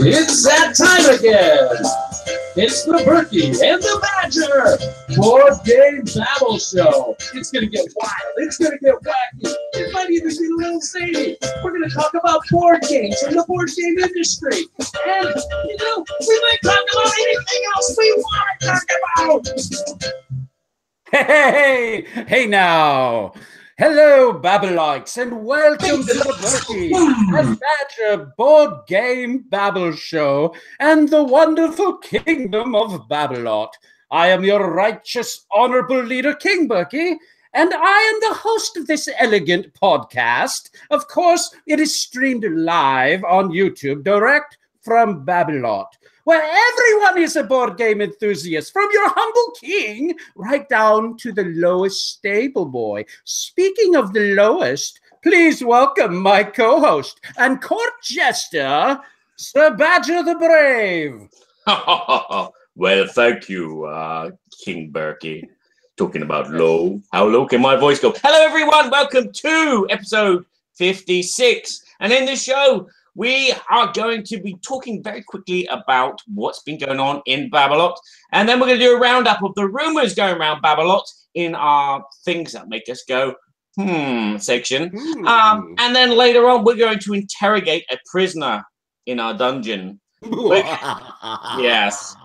It's that time again. It's the Berkey and the Badger Board Game Babble Show. It's going to get wild. It's going to get wacky. It might even be a little zany. We're going to talk about board games and the board game industry. And, you know, we might talk about anything else we want to talk about. Hey now. Hello, Babbleites, and welcome to the Berkey and Badger Board Game Babble Show and the wonderful kingdom of Babblot. I am your righteous, honorable leader, King Berkey, and I am the host of this elegant podcast. Of course, it is streamed live on YouTube, direct from Babblot, where everyone is a board game enthusiast, from your humble king right down to the lowest stable boy. Speaking of the lowest, please welcome my co-host and court jester, Sir Badger the Brave. Well, thank you, King Berkey. Talking about low. How low can my voice go? Hello, everyone. Welcome to episode 56. And in this show, we are going to be talking very quickly about what's been going on in Babblot. And then we're going to do a roundup of the rumors going around Babblot in our things that make us go, section. And then later on, we're going to interrogate a prisoner in our dungeon. Yes,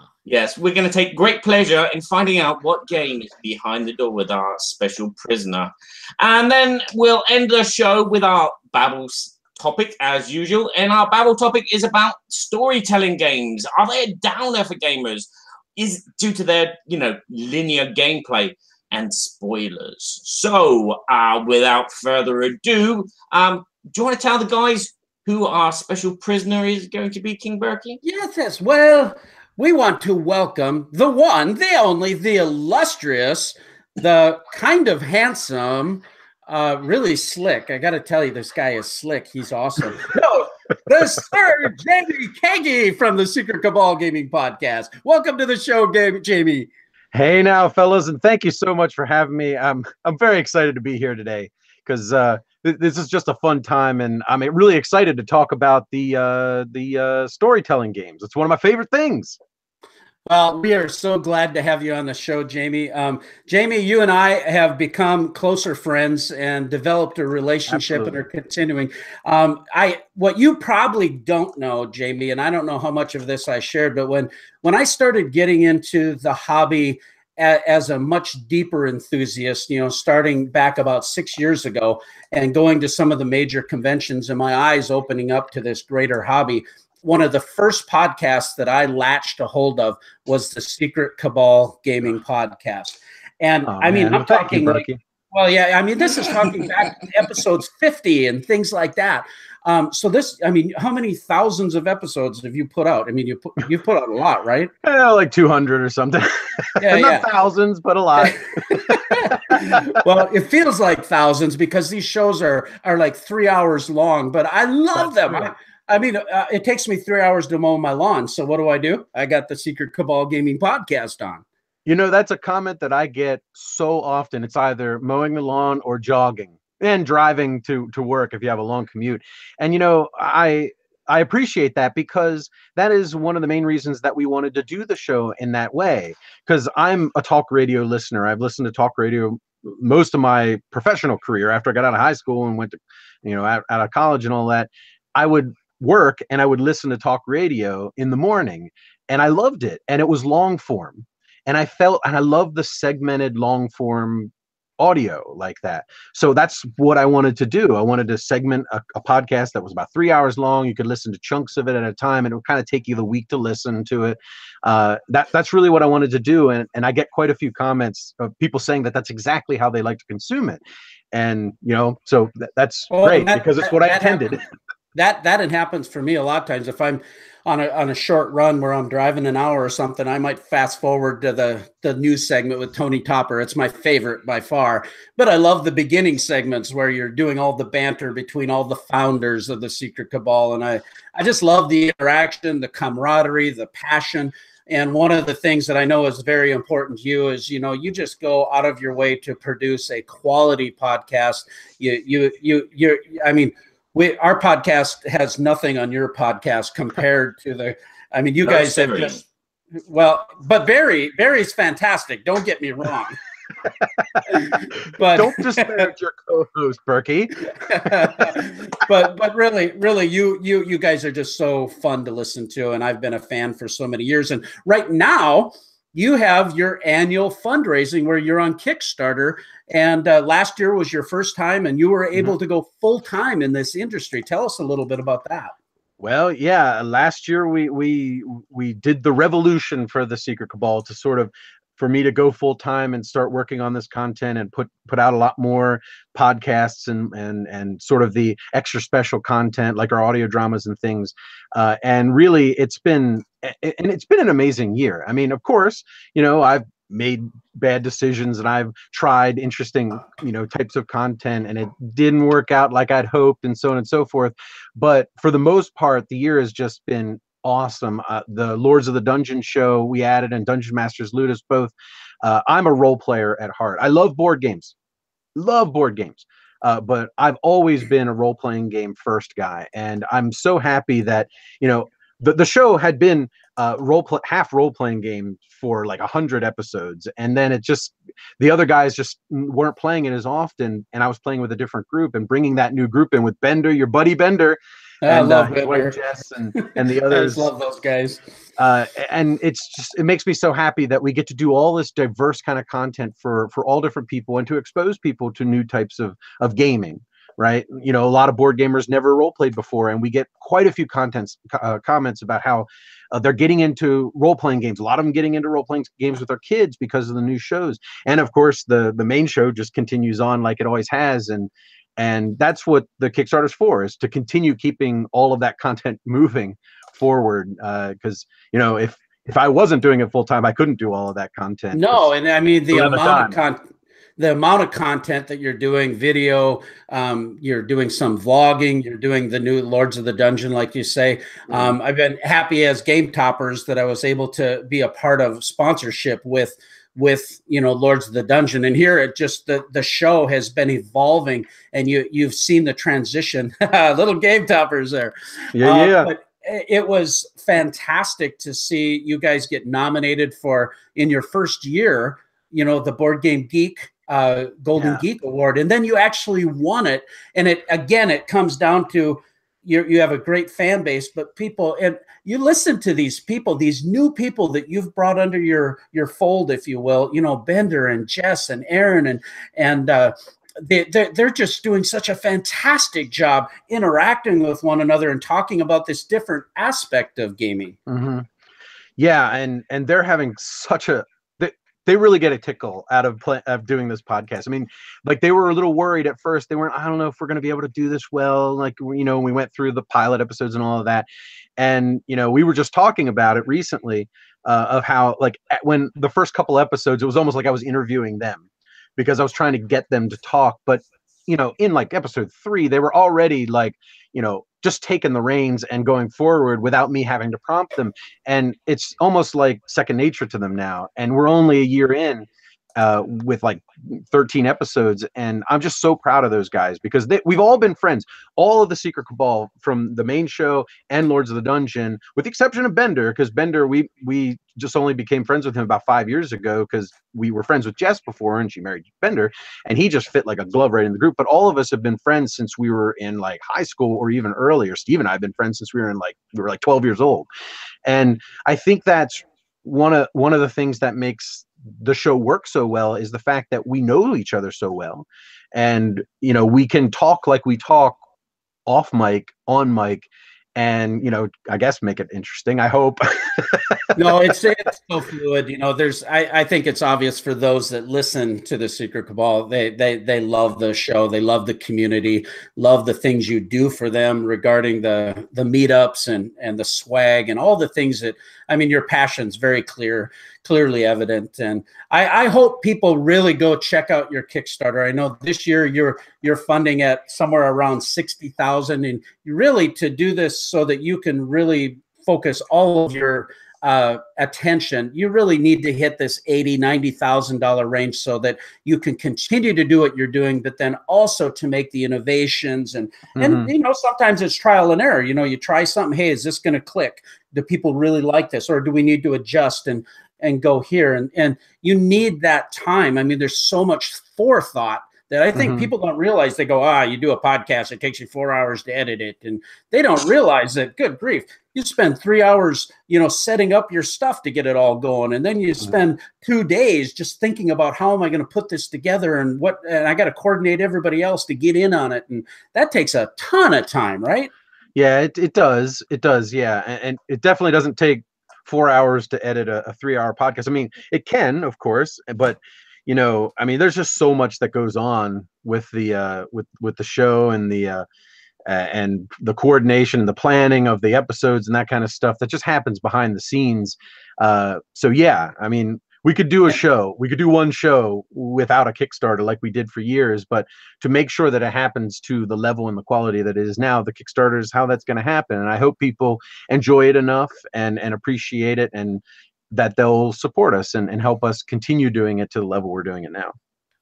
we're going to take great pleasure in finding out what game is behind the door with our special prisoner. And then we'll end the show with our Babble's topic as usual, and our Babble topic is about storytelling games. Are they a downer for gamers? Is due to their, linear gameplay and spoilers. So, without further ado, do you want to tell the guys who our special prisoner is going to be, King Berkey? Yes. Well, we want to welcome the one, the only, the illustrious, the kind of handsome, really slick. I got to tell you, this guy is slick. He's awesome. No, the Sir Jamie Kegie from the Secret Cabal Gaming Podcast. Welcome to the show, Jamie. Hey now, fellas, and thank you so much for having me. I'm very excited to be here today because this is just a fun time, and I'm really excited to talk about the storytelling games. It's one of my favorite things. Well, we are so glad to have you on the show, Jamie. Jamie, you and I have become closer friends and developed a relationship. Absolutely. And are continuing. What you probably don't know, Jamie, and I don't know how much of this I shared, but when I started getting into the hobby as a much deeper enthusiast, starting back about 6 years ago and going to some of the major conventions and my eyes opening up to this greater hobby, one of the first podcasts that I latched a hold of was the Secret Cabal Gaming Podcast. And I'm talking this is talking back to episodes 50 and things like that. How many thousands of episodes have you put out? I mean, you put out a lot, right? Like 200 or something. Not thousands, but a lot. Well, it feels like thousands because these shows are like 3 hours long, but I love them. It takes me 3 hours to mow my lawn. So what do? I got the Secret Cabal Gaming Podcast on. That's a comment that I get so often. It's either mowing the lawn or jogging and driving to work if you have a long commute. And, I appreciate that because that is one of the main reasons that we wanted to do the show in that way. Because I'm a talk radio listener. I've listened to talk radio most of my professional career after I got out of high school and went to, out of college and all that. I would work and I would listen to talk radio in the morning, and I loved it. And it was long form, and I loved the segmented long form audio like that. So that's what I wanted to do. I wanted to segment a podcast that was about 3 hours long. You could listen to chunks of it at a time, and it would kind of take you the week to listen to it. That's really what I wanted to do. And I get quite a few comments of people saying that that's exactly how they like to consume it. And, so that's great because it's what I intended. That happens for me a lot of times. If I'm on a short run where I'm driving an hour or something, I might fast forward to the news segment with Tony Topper. It's my favorite by far. But I love the beginning segments where you're doing all the banter between all the founders of the Secret Cabal. And I just love the interaction, the camaraderie, the passion. And one of the things that I know is very important to you is, you just go out of your way to produce a quality podcast. our podcast has nothing on your podcast compared to the. I mean, you guys have just but Barry's fantastic. Don't get me wrong. But don't disparage your co-host, Berkey. but really, you guys are just so fun to listen to, and I've been a fan for so many years. And right now, you have your annual fundraising where you're on Kickstarter, and last year was your first time, and you were able to go full time in this industry. Tell us a little bit about that. Well, yeah, last year we did the revolution for the Secret Cabal to sort of, for me to go full time and start working on this content and put out a lot more podcasts and sort of the extra special content like our audio dramas and things. And really it's been an amazing year. I mean, of course, you know, I've made bad decisions and I've tried interesting, you know, types of content and it didn't work out like I'd hoped and so on and so forth. But for the most part, the year has just been awesome. The Lords of the Dungeon show we added and Dungeon Masters Ludus both. I'm a role player at heart. I love board games. But I've always been a role-playing game first guy. And I'm so happy that, you know, the show had been half role-playing game for like 100 episodes. And then it just, the other guys just weren't playing it as often. And I was playing with a different group and bringing that new group in with Bender, your buddy Bender, and his wife Jess and the others. I love those guys. And it makes me so happy that we get to do all this diverse kind of content for all different people and to expose people to new types of gaming, right? You know, a lot of board gamers never role played before, and we get quite a few comments about how they're getting into role-playing games. A lot of them getting into role-playing games with their kids because of the new shows. And of course, the main show just continues on like it always has. And that's what the Kickstarter's for, is to continue keeping all of that content moving forward. Because, you know, if I wasn't doing it full time, I couldn't do all of that content. No, and I mean the amount of content that you're doing, video, you're doing some vlogging, you're doing the new Lords of the Dungeon, like you say. I've been happy as Game Toppers that I was able to be a part of sponsorship with you know, Lords of the Dungeon. And here it just the show has been evolving, and you've seen the transition. Little Game Toppers there. Yeah. But it was fantastic to see you guys get nominated for, in your first year, you know, the Board Game Geek Golden Geek Award, and then you actually won it. And it comes down to you have a great fan base, but people, and you listen to these people, these new people that you've brought under your fold, if you will, you know, Bender and Jess and Aaron and they're just doing such a fantastic job interacting with one another and talking about this different aspect of gaming. Yeah, and they're having such a, they really get a tickle out of doing this podcast. I mean, like, they were a little worried at first. They weren't, I don't know if we're going to be able to do this well. Like, you know, we went through the pilot episodes and all of that. And, you know, we were just talking about it recently of how, like, when the first couple episodes, it was almost like I was interviewing them because I was trying to get them to talk. But, you know, in like episode 3, they were already like, you know, just taking the reins and going forward without me having to prompt them. And it's almost like second nature to them now. And we're only a year in with like 13 episodes. And I'm just so proud of those guys because we've all been friends. All of the Secret Cabal, from the main show and Lords of the Dungeon, with the exception of Bender, because Bender, we just only became friends with him about 5 years ago because we were friends with Jess before and she married Bender, and he just fit like a glove right in the group. But all of us have been friends since we were in like high school or even earlier. Steve and I have been friends since we were like 12 years old. And I think that's one of the things that makes the show work so well is the fact that we know each other so well. And, you know, we can talk like we talk off mic, on mic, and, you know, I guess make it interesting, I hope. No, it's so fluid. You know, I think it's obvious for those that listen to the Secret Cabal, they love the show, they love the community, love the things you do for them regarding the meetups and the swag and all the things that, I mean, your passion's very clearly evident. And I hope people really go check out your Kickstarter. I know this year you're funding at somewhere around 60,000, and you really, to do this so that you can really focus all of your attention, you really need to hit this $80,000-$90,000 range so that you can continue to do what you're doing, but then also to make the innovations and sometimes it's trial and error. You try something. Hey, is this going to click? Do people really like this, or do we need to adjust and go here? And you need that time. I mean, there's so much forethought that I think people don't realize. They go, you do a podcast, it takes you 4 hours to edit it. And they don't realize that, good grief, you spend 3 hours, setting up your stuff to get it all going. And then you spend 2 days just thinking about how am I going to put this together and I got to coordinate everybody else to get in on it. And that takes a ton of time, right? Yeah, it does. It does. Yeah. And it definitely doesn't take 4 hours to edit a 3-hour podcast. I mean, it can, of course, but there's just so much that goes on with the with the show and the coordination and the planning of the episodes and that kind of stuff that just happens behind the scenes. So yeah, I mean, we could do one show without a Kickstarter like we did for years, but to make sure that it happens to the level and the quality that it is now, the Kickstarter is how that's going to happen. And I hope people enjoy it enough and appreciate it, and that they'll support us and help us continue doing it to the level we're doing it now.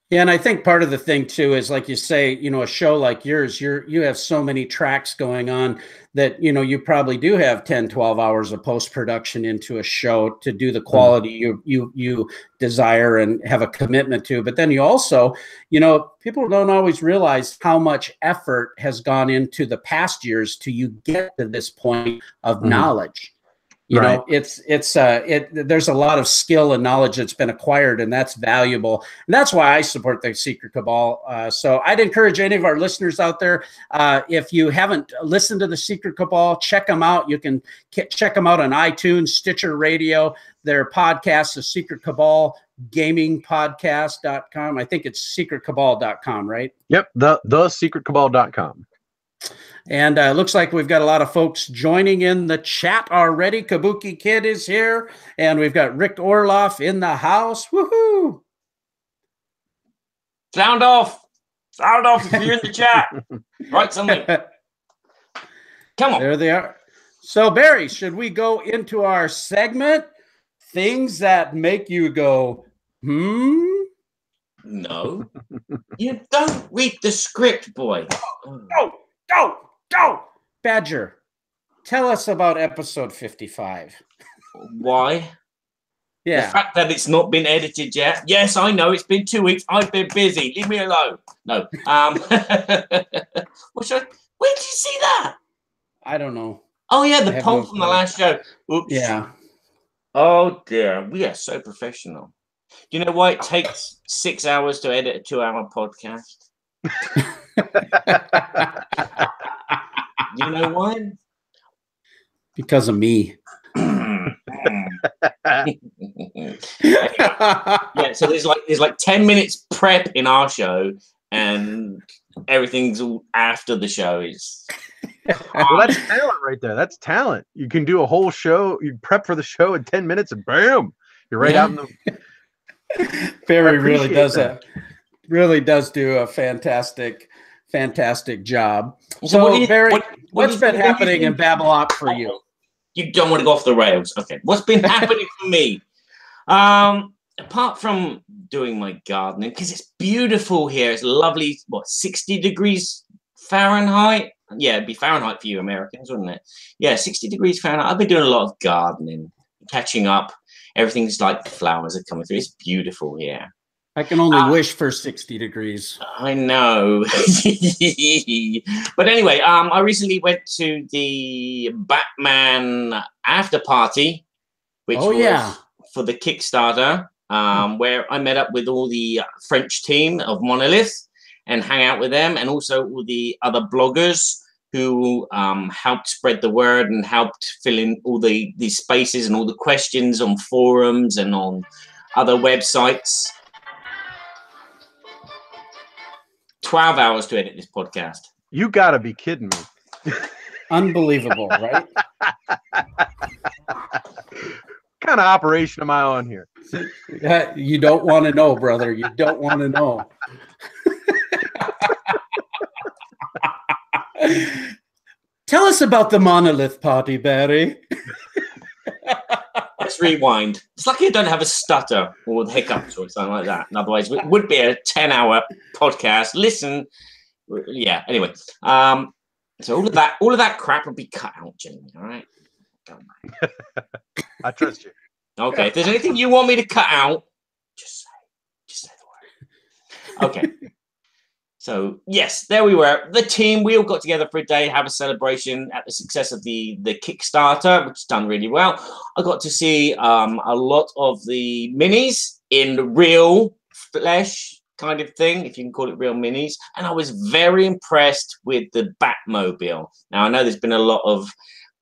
Yeah, and I think part of the thing too is, like you say, a show like yours, you have so many tracks going on that, you probably do have 10, 12 hours of post-production into a show to do the quality you desire and have a commitment to. But then you also, people don't always realize how much effort has gone into the past years to you get to this point of knowledge. There's a lot of skill and knowledge that's been acquired, and that's valuable. And that's why I support the Secret Cabal. So I'd encourage any of our listeners out there, if you haven't listened to the Secret Cabal, check them out. You can check them out on iTunes, Stitcher Radio. Their podcast is Secret Cabal gamingpodcast.com. I think it's secretcabal.com, right? Yep, the secretcabal.com. And looks like we've got a lot of folks joining in the chat already. Kabuki Kid is here, and we've got Rick Orloff in the house. Woohoo! Sound off if you're in the chat. Write something. Come on. There they are. So, Barry, should we go into our segment, Things That Make You Go, No. You don't read the script, boy. Go! Badger, tell us about episode 55. Why? Yeah. The fact that it's not been edited yet. Yes, I know. It's been 2 weeks. I've been busy. Leave me alone. No. Where did you see that? I don't know. Oh, yeah, the poll from the last show. Oops. Yeah. Oh, dear. We are so professional. Do you know why it takes 6 hours to edit a 2-hour podcast? You know why? Because of me. Yeah, so there's like 10 minutes prep in our show, and everything's all after the show is. Well, that's talent right there. That's talent. You can do a whole show. You prep for the show in 10 minutes, and bam, you're right out in the. Barry really does that. Really does do a fantastic job. So, Barry, what's been happening in Babblot for you? You don't want to go off the rails. Okay. What's been happening for me? Apart from doing my gardening, because it's beautiful here. It's lovely, 60 degrees Fahrenheit? Yeah, it'd be Fahrenheit for you Americans, wouldn't it? Yeah, 60 degrees Fahrenheit. I've been doing a lot of gardening, catching up. Everything's like the flowers are coming through. It's beautiful here. I can only wish for 60 degrees. I know. But anyway, I recently went to the Batman after party, which was for the Kickstarter, where I met up with all the French team of Monolith and hang out with them, and also all the other bloggers who helped spread the word and helped fill in all these spaces and all the questions on forums and on other websites. 12 hours to edit this podcast. You gotta be kidding me. Unbelievable, right? What kind of operation am I on here? You don't want to know, brother. You don't want to know. Tell us about the Monolith Party, Barry. Let's rewind. It's lucky I don't have a stutter or hiccups or something like that. And otherwise, it would be a 10-hour podcast. Listen, yeah. Anyway, so all of that crap will be cut out, Jamie. All right. I trust you. Okay. If there's anything you want me to cut out, just say the word. Okay. So yes, there we were. The team, we all got together for a day, have a celebration at the success of the Kickstarter, which has done really well. I got to see a lot of the minis in real flesh kind of thing, if you can call it real minis. And I was very impressed with the Batmobile. Now, I know there's been a lot of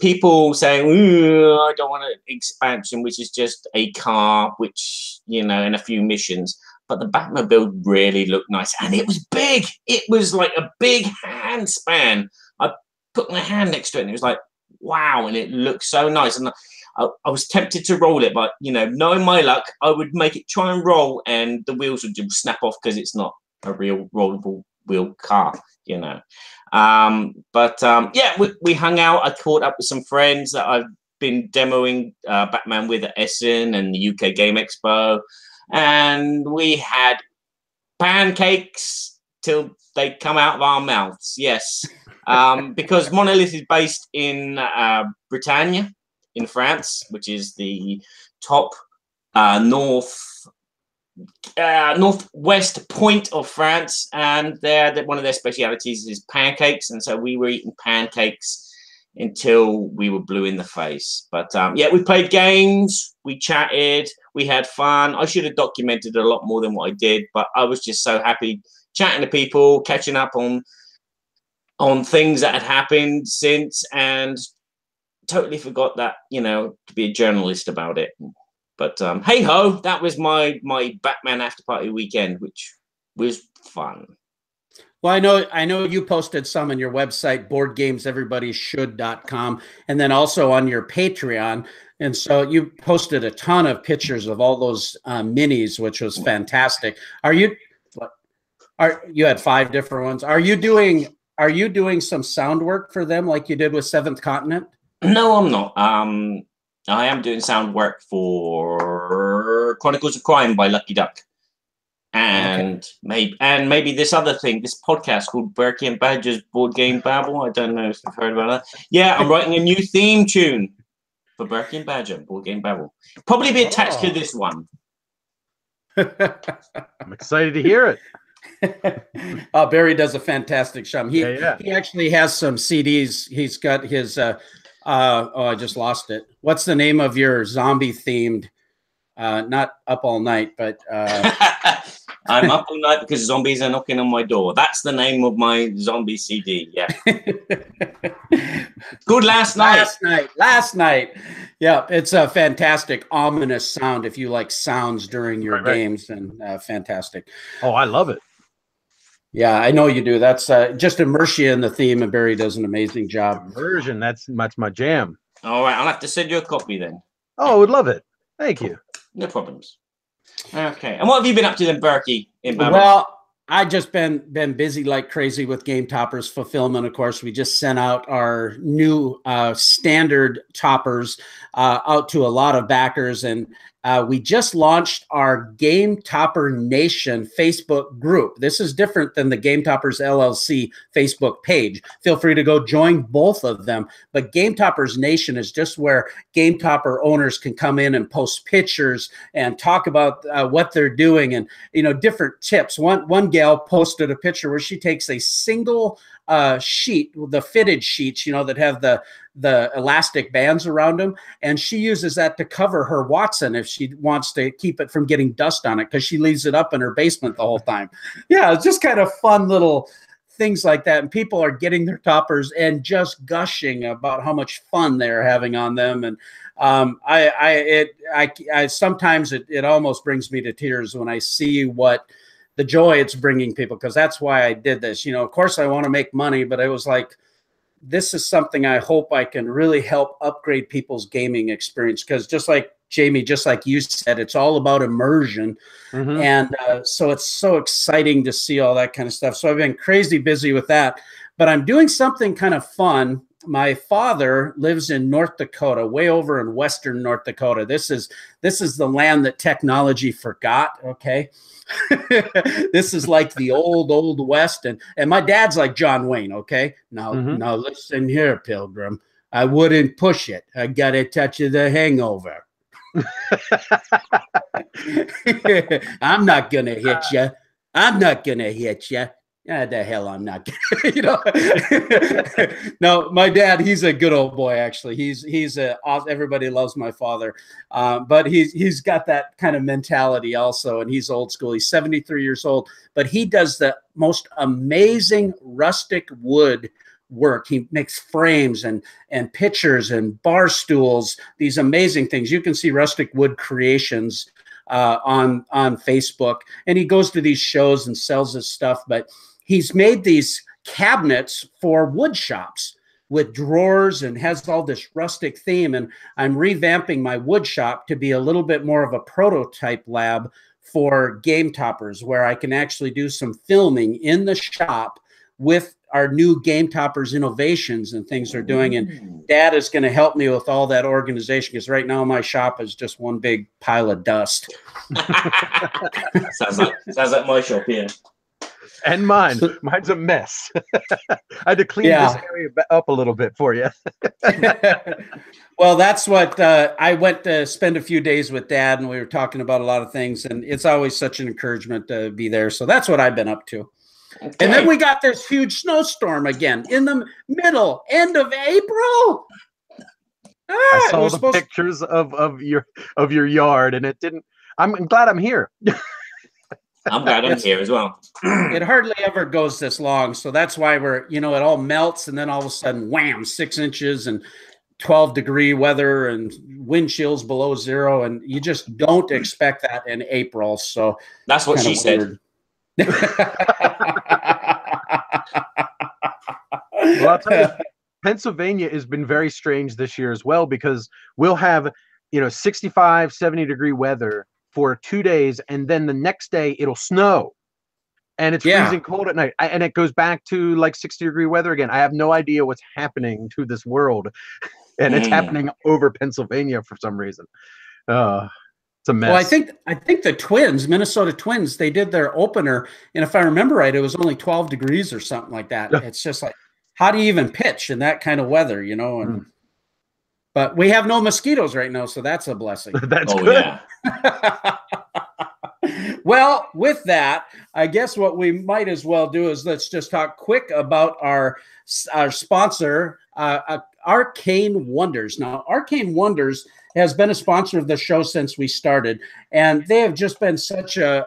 people saying, I don't want an expansion, which is just a car, which, and a few missions. But the Batmobile really looked nice. And it was big. It was like a big hand span. I put my hand next to it and it was like, wow. And it looked so nice. And I was tempted to roll it. But, knowing my luck, I would make it try and roll and the wheels would just snap off because it's not a real rollable wheel car, yeah, we hung out. I caught up with some friends that I've been demoing Batman with at Essen and the UK Game Expo. And we had pancakes till they come out of our mouths. Yes, because Monolith is based in Bretagne, in France, which is the top northwest point of France, and one of their specialities is pancakes. And so we were eating pancakes until we were blue in the face. But we played games, we chatted, we had fun. I should have documented a lot more than what I did, but I was just so happy chatting to people, catching up on things that had happened since, and totally forgot that, to be a journalist about it. But hey ho, that was my Batman after party weekend, which was fun. Well, I know you posted some on your website, boardgameseverybodyshould.com, and then also on your Patreon. And so you posted a ton of pictures of all those minis, which was fantastic. You had 5 different ones. Are you doing some sound work for them like you did with Seventh Continent? No, I'm not. I am doing sound work for Chronicles of Crime by Lucky Duck. And maybe this other thing, this podcast called Berkey and Badger's Board Game Babble. I don't know if you've heard about that. Yeah, I'm writing a new theme tune for Berkey and Badger, Board Game Babble. Probably be attached to this one. I'm excited to hear it. Barry does a fantastic job. He actually has some CDs. He's got his I just lost it. What's the name of your zombie themed? Not Up All Night, but I'm up all night because zombies are knocking on my door. That's the name of my zombie CD. Yeah. Good last night. Last night. Yeah, it's a fantastic, ominous sound if you like sounds during your games, and fantastic. Oh, I love it. Yeah, I know you do. That's just immerse you in the theme, and Barry does an amazing job. Immersion, that's my jam. All right, I'll have to send you a copy then. Oh, I would love it. Thank you. No problems. Okay. And what have you been up to then, Berkey? Well, I just been busy like crazy with Game Toppers fulfillment. Of course, we just sent out our new standard toppers out to a lot of backers, and we just launched our Game Topper Nation Facebook group. This is different than the Game Toppers LLC Facebook page. Feel free to go join both of them. But Game Toppers Nation is just where Game Topper owners can come in and post pictures and talk about what they're doing and different tips. One gal posted a picture where she takes a single sheet, the fitted sheets, that have the elastic bands around them, and she uses that to cover her Watson if she wants to keep it from getting dust on it, because she leaves it up in her basement the whole time. Yeah, it's just kind of fun little things like that, and people are getting their toppers and just gushing about how much fun they're having on them. And I sometimes it almost brings me to tears when I see what the joy it's bringing people, because that's why I did this. Of course I want to make money, but it was like, this is something I hope I can really help upgrade people's gaming experience, because just like Jamie, just like you said, it's all about immersion. Mm-hmm. And so it's so exciting to see all that kind of stuff. So I've been crazy busy with that, but I'm doing something kind of fun. my father lives in North Dakota, way over in western North Dakota. This is the land that technology forgot. Okay. This is like the old West. And my dad's like John Wayne. Okay. Now listen here, Pilgrim. I wouldn't push it. I got a touch of the hangover. I'm not going to hit you. I'm not going to hit you. The hell I'm not. You know. No, my dad, he's a good old boy, actually. He's everybody loves my father. But he's got that kind of mentality also, and he's old school. He's 73 years old, but he does the most amazing rustic wood work. He makes frames and pictures and bar stools, these amazing things. You can see Rustic Wood Creations on Facebook, and he goes to these shows and sells his stuff. But he's made these cabinets for wood shops with drawers and has all this rustic theme. And I'm revamping my wood shop to be a little bit more of a prototype lab for game toppers, where I can actually do some filming in the shop with our new game toppers innovations and things they're doing. And Dad is going to help me with all that organization, because right now my shop is just one big pile of dust. sounds like my shop here. And mine. Mine's a mess. I had to clean this area up a little bit for you. Well, that's what I went to spend a few days with Dad, and we were talking about a lot of things, and it's always such an encouragement to be there. So that's what I've been up to. Okay. And then we got this huge snowstorm again in the end of April. I saw the pictures of your yard, and it didn't. I'm glad I'm here. I'm glad I'm here as well. It hardly ever goes this long, so that's why it all melts, and then all of a sudden, wham, 6 inches and 12-degree weather and wind chills below zero, and you just don't expect that in April. So that's what she said. Well, I'll tell you, Pennsylvania has been very strange this year as well, because we'll have 65, 70-degree weather for 2 days, and then the next day it'll snow, and it's freezing cold at night, and it goes back to like 60-degree weather again. I have no idea what's happening to this world, and it's happening over Pennsylvania for some reason. It's a mess. Well, I think the Twins, Minnesota Twins, they did their opener, and if I remember right, it was only 12 degrees or something like that. It's just like, how do you even pitch in that kind of weather, And but we have no mosquitoes right now, so that's a blessing. That's good. Yeah. Well, with that, I guess what we might as well do is let's just talk quick about our sponsor, Arcane Wonders. Now, Arcane Wonders has been a sponsor of the show since we started, and they have just been such a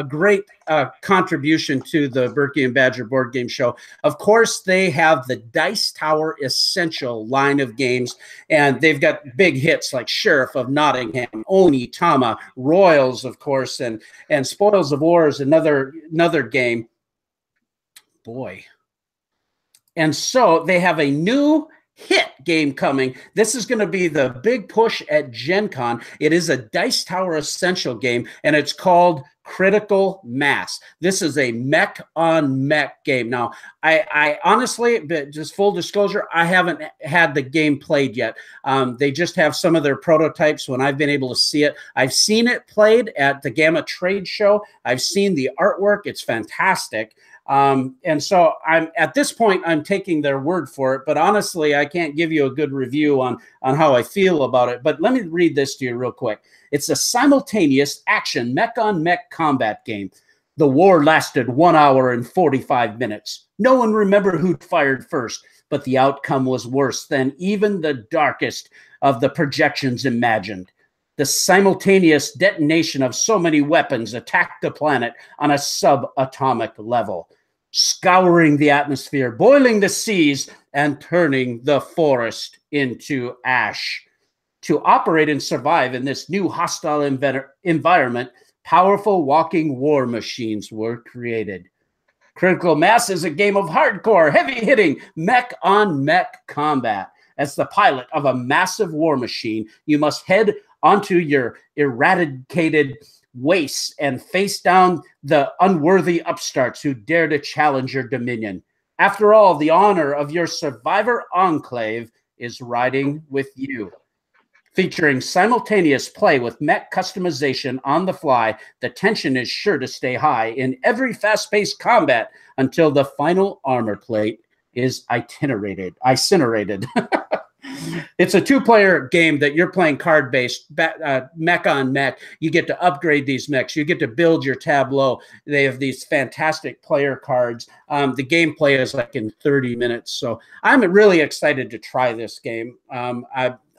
great contribution to the Berkey and Badger board game show. Of course, they have the Dice Tower Essential line of games, and they've got big hits like Sheriff of Nottingham, Oni, Tama, Royals, of course, and Spoils of War is another game. Boy. And so they have a new hit game coming. This is going to be the big push at Gen Con. It is a Dice Tower Essential game, and it's called Critical Mass. This is a mech on mech game. Now, I honestly, but just full disclosure, I haven't had the game played yet. They just have some of their prototypes when I've been able to see it. I've seen it played at the Gamma Trade Show. I've seen the artwork. It's fantastic. And so at this point, I'm taking their word for it, but honestly, I can't give you a good review on how I feel about it. But let me read this to you real quick. It's a simultaneous action mech-on-mech combat game. The war lasted 1 hour and 45 minutes. No one remembered who fired first, but the outcome was worse than even the darkest of the projections imagined. The simultaneous detonation of so many weapons attacked the planet on a subatomic level, scouring the atmosphere, boiling the seas, and turning the forest into ash. To operate and survive in this new hostile environment, powerful walking war machines were created. Critical Mass is a game of hardcore, heavy-hitting, mech-on-mech combat. As the pilot of a massive war machine, you must head onto your eradicated wastes and face down the unworthy upstarts who dare to challenge your dominion. After all, the honor of your Survivor Enclave is riding with you. Featuring simultaneous play with mech customization on the fly, the tension is sure to stay high in every fast-paced combat until the final armor plate is incinerated. It's a two-player game that you're playing card-based, mech on mech. You get to upgrade these mechs. You get to build your tableau. They have these fantastic player cards. The gameplay is like in 30 minutes. So I'm really excited to try this game.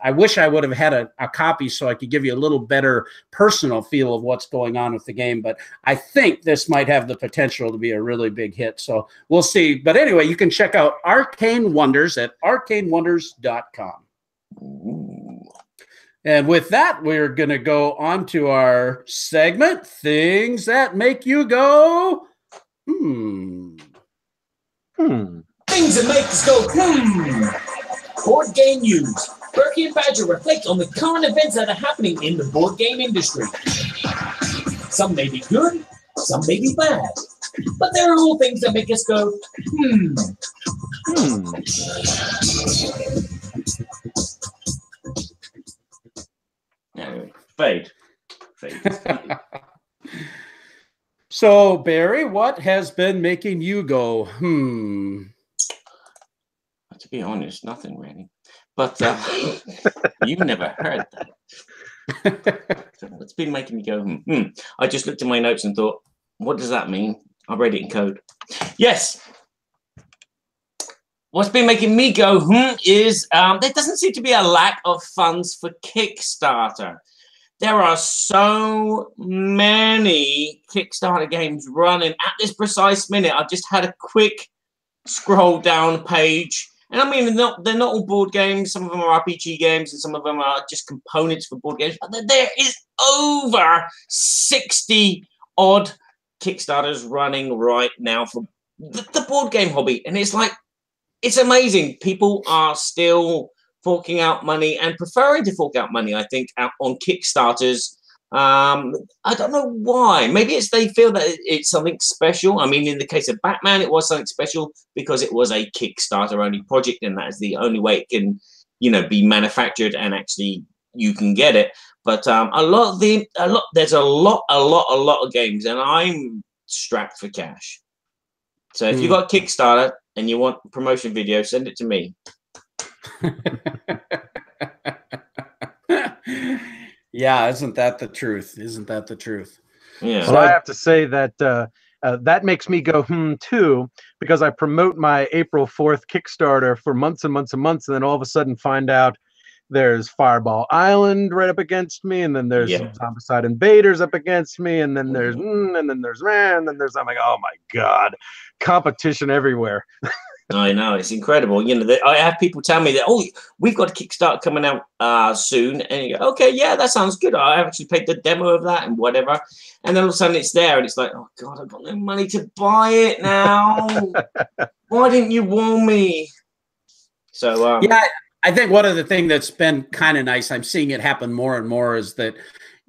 I wish I would have had a copy so I could give you a little better personal feel of what's going on with the game. But I think this might have the potential to be a really big hit. So we'll see. But anyway, you can check out Arcane Wonders at arcanewonders.com. Ooh. And with that, we're going to go on to our segment, Things That Make You Go, Things that make us go, Board game news. Berkey and Badger reflect on the current events that are happening in the board game industry. Some may be good, some may be bad, but there are all things that make us go, Anyway, fade. So, Barry, what has been making you go, To be honest, nothing really. But you've never heard that. So what's been making me go, I just looked at my notes and thought, what does that mean? I read it in code. Yes. What's been making me go, is there doesn't seem to be a lack of funds for Kickstarter. There are so many Kickstarter games running at this precise minute. I've just had a quick scroll down page. And I mean, they're not all board games. Some of them are RPG games, and some of them are just components for board games. But there is over 60 odd Kickstarters running right now for the board game hobby. And it's like, it's amazing. People are still forking out money and preferring to fork out money, I think, on Kickstarters. I don't know why. Maybe it's they feel that it's something special. I mean, in the case of Batman, it was something special because it was a Kickstarter-only project, and that is the only way it can, be manufactured and actually you can get it. But there's a lot of games, and I'm strapped for cash. So if you got Kickstarter and you want a promotion video, send it to me. Yeah, isn't that the truth? Yeah. So I have to say that that makes me go too, because I promote my April 4th Kickstarter for months and months and months, and then all of a sudden find out there's Fireball Island right up against me, and then there's Zombicide Invaders up against me, and then there's and then there's I'm like, oh my god, competition everywhere. I know, it's incredible. I have people tell me that, we've got a Kickstarter coming out soon. And you go, okay, yeah, that sounds good. I actually paid the demo of that and whatever. And then all of a sudden it's there and it's like, oh, God, I've got no money to buy it now. Why didn't you warn me? So, yeah, I think one of the things that's been kind of nice, I'm seeing it happen more and more, is that,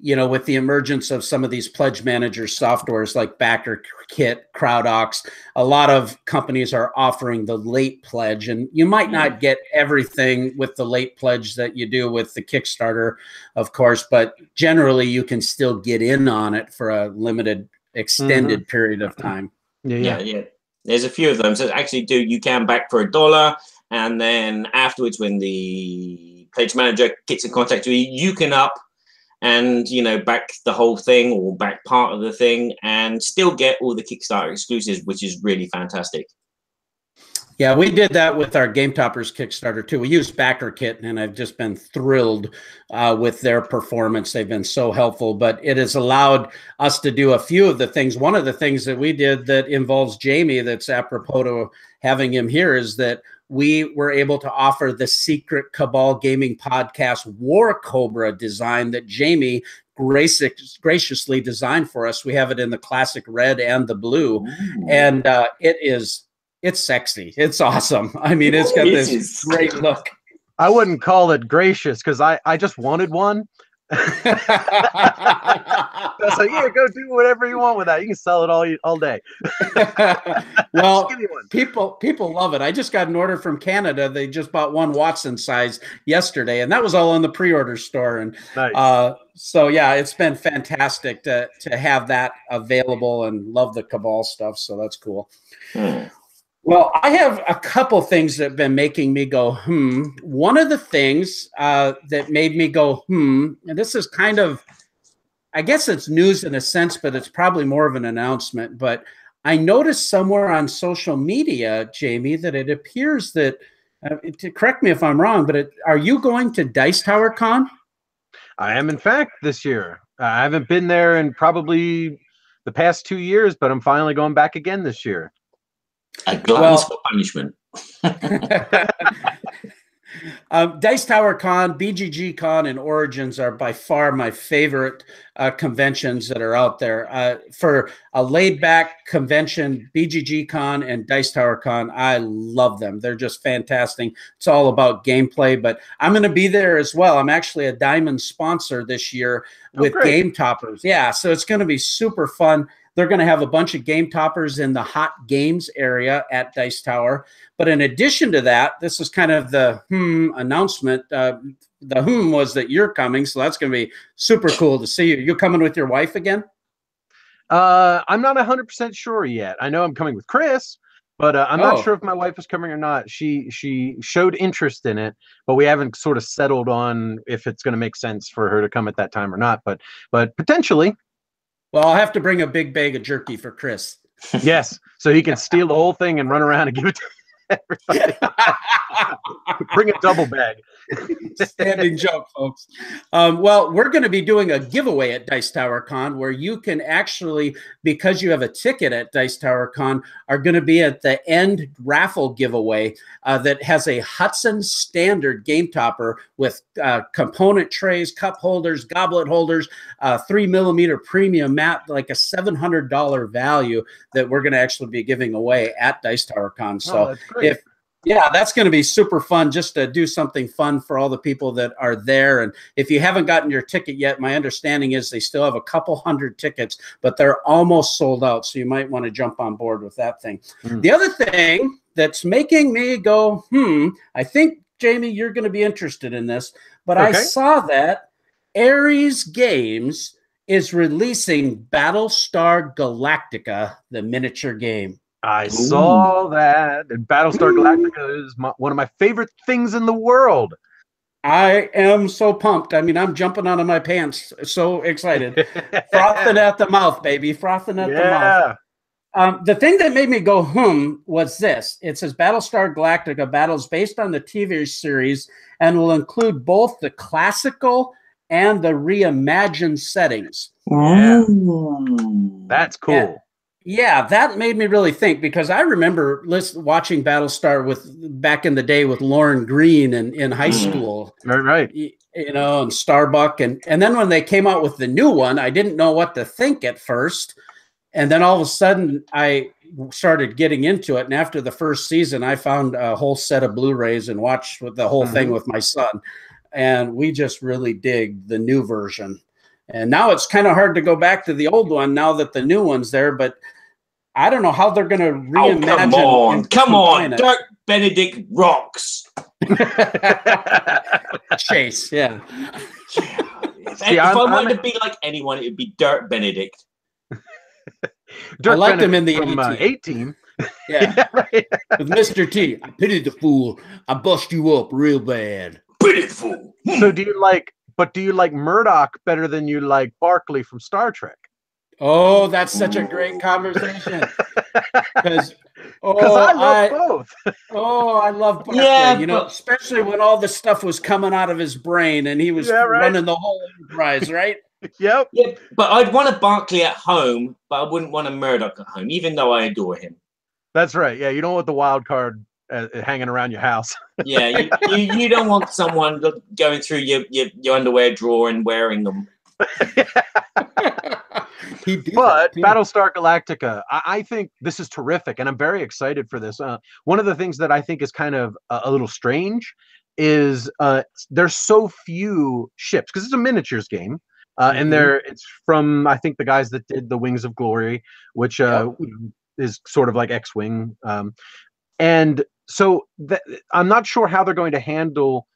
with the emergence of some of these pledge manager softwares like BackerKit, CrowdOx, a lot of companies are offering the late pledge, and you might not get everything with the late pledge that you do with the Kickstarter, of course, but generally you can still get in on it for a limited, extended period of time. Yeah. There's a few of them. So actually you can back for $1, and then afterwards when the pledge manager gets in contact with you, you can up and, back the whole thing or back part of the thing and still get all the Kickstarter exclusives, which is really fantastic. Yeah, we did that with our Game Toppers Kickstarter too. We used BackerKit, and I've just been thrilled with their performance. They've been so helpful, but it has allowed us to do a few of the things. One of the things that we did that involves Jamie, that's apropos to having him here, is that we were able to offer the secret Cabal Gaming Podcast War Cobra design that Jamie graciously designed for us. We have it in the classic red and the blue. And it's sexy. It's awesome. I mean, it's got this great look. I wouldn't call it gracious, because I just wanted one. That's like, yeah, go do whatever you want with that. You can sell it all day. Well, give me one. people love it. I just got an order from Canada. They just bought one Watson size yesterday, and that was all in the pre-order store. And Nice. so yeah, it's been fantastic to have that available, and love the Cabal stuff. So that's cool. Well, I have a couple things that have been making me go, One of the things that made me go, and this is kind of, I guess it's news in a sense, but it's probably more of an announcement. But I noticed somewhere on social media, Jamie, that it appears that, correct me if I'm wrong, but are you going to Dice Tower Con? I am, in fact, this year. I haven't been there in probably the past 2 years, but I'm finally going back again this year. A glutton's for punishment. Dice Tower Con, BGG Con, and Origins are by far my favorite conventions that are out there. For a laid-back convention, BGG Con and Dice Tower Con, I love them. They're just fantastic. It's all about gameplay, but I'm going to be there as well. I'm actually a Diamond sponsor this year with Game Toppers. Yeah, so it's going to be super fun. They're going to have a bunch of game toppers in the hot games area at Dice Tower. But in addition to that, this is kind of the announcement. The was that you're coming. So that's going to be super cool to see you. You coming with your wife again? I'm not 100% sure yet. I know I'm coming with Chris, but I'm not sure if my wife is coming or not. She showed interest in it, but we haven't sort of settled on if it's going to make sense for her to come at that time or not. But potentially. Well, I'll have to bring a big bag of jerky for Chris. Yes, so he can steal the whole thing and run around and give it to everybody. Bring a double bag. Standing joke, folks. Well, we're going to be doing a giveaway at Dice Tower Con where you can actually, because you have a ticket at Dice Tower Con, are going to be at the end raffle giveaway that has a Hudson standard game topper with component trays, cup holders, goblet holders, 3mm premium mat, like a $700 value that we're going to actually be giving away at Dice Tower Con. So that's great. Yeah, that's going to be super fun just to do something fun for all the people that are there. And if you haven't gotten your ticket yet, my understanding is they still have a couple hundred tickets, but they're almost sold out. So you might want to jump on board with that thing. The other thing that's making me go, I think, Jamie, you're going to be interested in this, but I saw that Ares Games is releasing Battlestar Galactica, the miniature game. I saw that. And Battlestar Galactica is one of my favorite things in the world. I am so pumped. I mean, I'm jumping out of my pants. So excited. Frothing at the mouth, baby. Frothing at the mouth. The thing that made me go, was this. It says Battlestar Galactica battles based on the TV series and will include both the classical and the reimagined settings. Yeah. That's cool. Yeah, that made me really think, because I remember watching Battlestar back in the day with Lauren Green in high school. Right. You know, and Starbuck. And then when they came out with the new one, I didn't know what to think at first. And then all of a sudden I started getting into it. And after the first season, I found a whole set of Blu-rays and watched the whole thing with my son. And we just really dig the new version. And now it's kind of hard to go back to the old one now that the new one's there, but I don't know how they're going to reimagine. Come on. Dirk Benedict rocks. Chase, yeah. If I wanted to be like anyone, it would be Dirk Benedict. I liked him in the A-Team. Yeah, right. With Mr. T. I pity the fool. I bust you up real bad. Pity the fool. So do you like Murdoch better than you like Barclay from Star Trek? Oh, that's such a great conversation. Because I love both. I love Barclay. Yeah, especially when all the stuff was coming out of his brain and he was running the whole enterprise, right? Yep. Yeah, but I'd want a Barclay at home, but I wouldn't want a Murdoch at home, even though I adore him. That's right. Yeah, you don't want the wild card hanging around your house. Yeah, you don't want someone going through your underwear drawer and wearing them. But Battlestar Galactica, I think this is terrific, and I'm very excited for this. One of the things that I think is kind of a little strange is there's so few ships because it's a miniatures game. And it's from, I think, the guys that did the Wings of Glory, which is sort of like X-Wing. And so I'm not sure how they're going to handle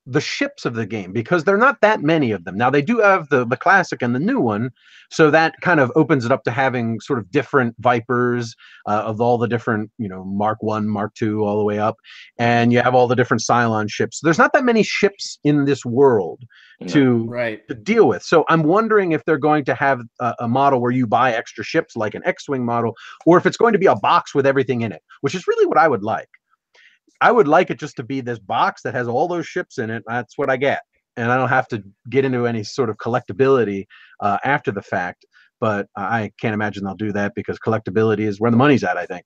the ships of the game because there are not that many of them. Now they do have the classic and the new one, so that kind of opens it up to having sort of different Vipers of all the different, Mark 1, Mark 2, all the way up, and you have all the different Cylon ships. There's not that many ships in this world to deal with. So I'm wondering if they're going to have a model where you buy extra ships like an X-Wing model, or if it's going to be a box with everything in it, which is really what I would like. I would like it just to be this box that has all those ships in it. That's what I get. And I don't have to get into any sort of collectability after the fact. But I can't imagine they'll do that because collectability is where the money's at, I think.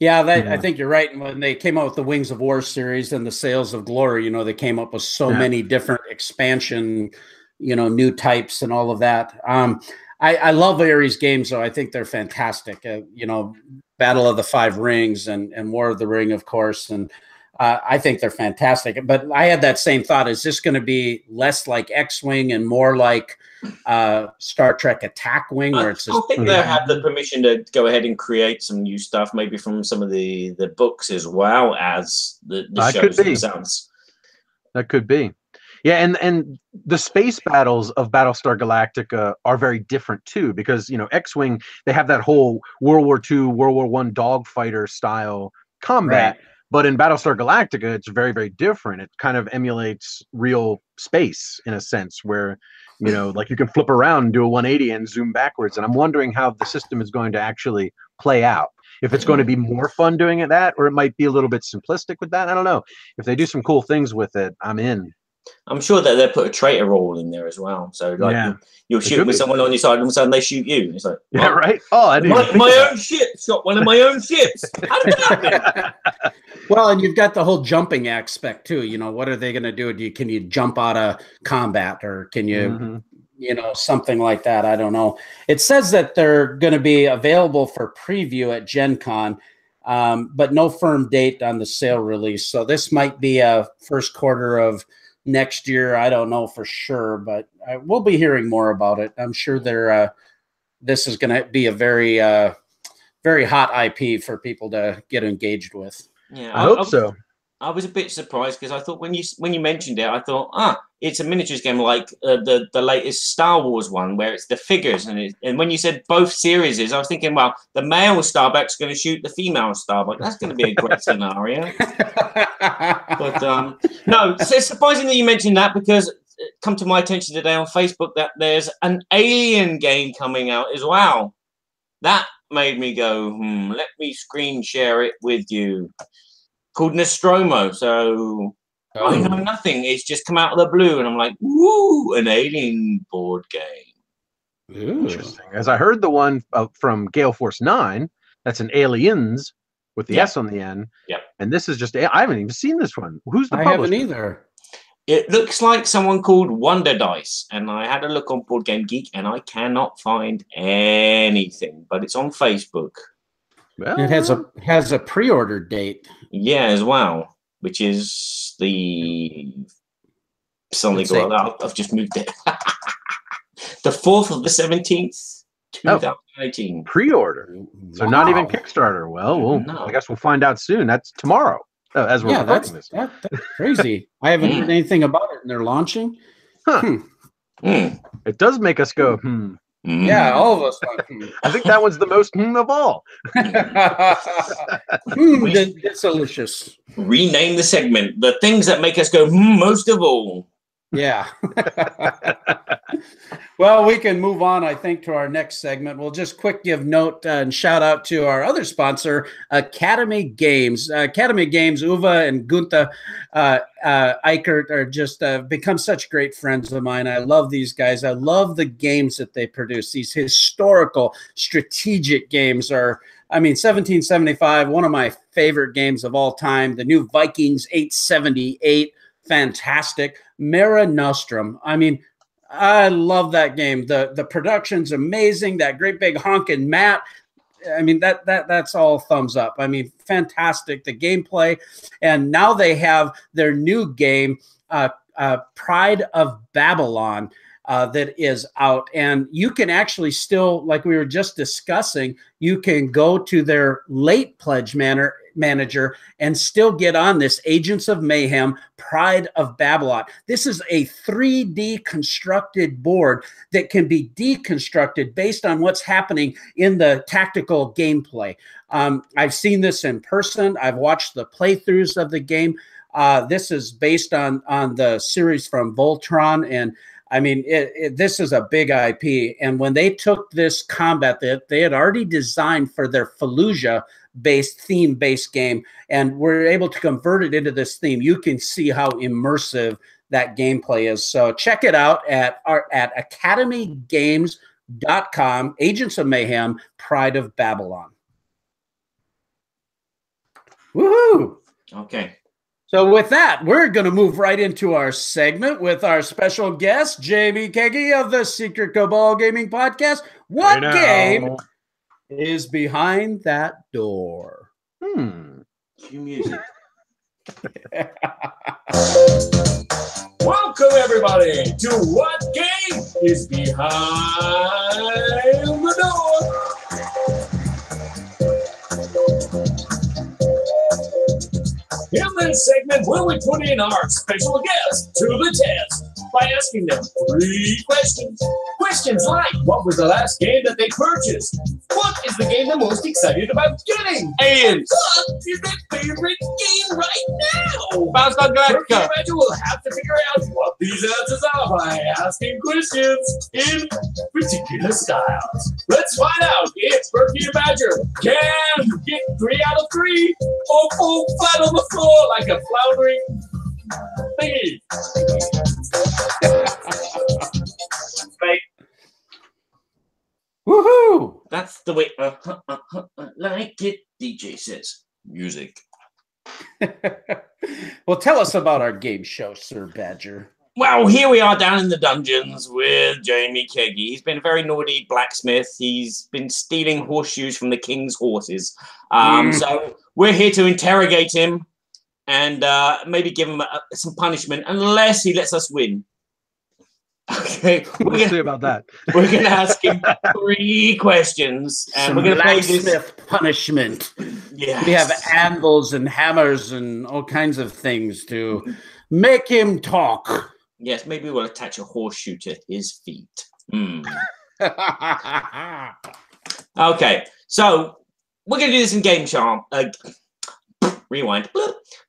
Yeah, I think you're right. When they came out with the Wings of War series and the Sails of Glory, they came up with so many different expansion, new types and all of that. I love Ares games, though. I think they're fantastic. Battle of the Five Rings and War of the Ring, of course. And I think they're fantastic. But I had that same thought. Is this going to be less like X-Wing and more like Star Trek Attack Wing? Where it's I think they have the permission to go ahead and create some new stuff, maybe from some of the books as well as the shows themselves. That could be. Yeah, and the space battles of Battlestar Galactica are very different too, because X-Wing, they have that whole World War II, World War I dogfighter style combat, but in Battlestar Galactica, it's very, very different. It kind of emulates real space in a sense, where like you can flip around and do a 180 and zoom backwards. And I'm wondering how the system is going to actually play out. If it's going to be more fun doing it or it might be a little bit simplistic with that. I don't know. If they do some cool things with it, I'm in. I'm sure that they'll put a traitor role in there as well. So you'll shoot with someone on your side, and all of a sudden they shoot you. It's like, right. Oh, I didn't my own ship shot one of my own ships. How did that happen? Well, and you've got the whole jumping aspect too. What are they going to do? Can you jump out of combat, or can you, something like that? I don't know. It says that they're going to be available for preview at Gen Con, but no firm date on the sale release. So this might be a first quarter of next year. I don't know for sure, but we'll be hearing more about it. I'm sure this is going to be a very, very hot IP for people to get engaged with. Yeah, I hope so. I was a bit surprised because I thought when you mentioned it, I thought, it's a miniatures game like the latest Star Wars one where it's the figures, and when you said both series, I was thinking, well, the male Starbuck's going to shoot the female Starbuck. That's going to be a great scenario. But no, it's surprising that you mentioned that because it come to my attention today on Facebook that there's an Alien game coming out as well. That made me go, let me screen share it with you. Called Nostromo. So I know nothing. It's just come out of the blue, and I'm like, woo, an Alien board game. Ooh. Interesting. As I heard the one from Gale Force 9, that's an Aliens with the S on the end. Yep. And this is just, I haven't even seen this one. Who's the publisher? I haven't either. It looks like someone called Wonder Dice, and I had a look on Board Game Geek, and I cannot find anything, but it's on Facebook. Well, it has a pre-order date. Yeah, as well, which is the suddenly I've just moved it. The 4th of the 17th, 2018. Pre-order. So not even Kickstarter. Well, I guess we'll find out soon. That's tomorrow. As we're recording this. That's crazy. I haven't heard anything about it, and they're launching. It does make us go, Yeah, all of us. I think that one's the most of all. It's delicious. Rename the segment. The things that make us go, most of all. Yeah. Well, we can move on, I think, to our next segment. We'll just quick give note and shout out to our other sponsor, Academy Games. Academy Games, Uwe and Gunther Eichert are just become such great friends of mine. I love these guys. I love the games that they produce. These historical, strategic games are, 1775, one of my favorite games of all time. The new Vikings 878, fantastic. Mare Nostrum. I love that game. The production's amazing. That great big honking map. I mean, that's all thumbs up. I mean, fantastic, the gameplay. And now they have their new game, Pride of Babylon, that is out. And you can actually still, like we were just discussing, you can go to their late pledge manager and still get on this Agents of Mayhem, Pride of Babblot. This is a 3D constructed board that can be deconstructed based on what's happening in the tactical gameplay. I've seen this in person. I've watched the playthroughs of the game. This is based on the series from Voltron, and I mean, this is a big IP. And when they took this combat that they had already designed for their Fallujah-based, theme-based game, and were able to convert it into this theme, you can see how immersive that gameplay is. So check it out at academygames.com, Agents of Mayhem, Pride of Babylon. Woohoo! Okay. So with that, we're going to move right into our segment with our special guest, Jamie Kegie of the Secret Cabal Gaming Podcast. What game is behind that door? Cue music. Welcome, everybody, to What Game is Behind the Door? In this segment, we'll be putting our special guest to the test by asking them 3 questions. Questions like, what was the last game that they purchased? What is the game they're most excited about getting? Aliens. What is their favorite game right now? Battlestar Galatica. Berkey will have to figure out what these answers are by asking questions in particular styles. Let's find out if Berkey the Badger can get 3 out of 3 or fall flat on the floor like a floundering thingy. Woohoo! That's the way. Like it, DJ says. Music. Well, tell us about our game show, Sir Badger. Well, here we are down in the dungeons with Jamie Kegie. He's been a very naughty blacksmith. He's been stealing horseshoes from the king's horses. So we're here to interrogate him and maybe give him some punishment, unless he lets us win. Okay, We'll see about that. We're going to ask him 3 questions, and we're going to play this punishment. Yes. We have anvils and hammers and all kinds of things to make him talk. Yes, maybe we'll attach a horseshoe to his feet. Okay, so we're going to do this in game show. Rewind.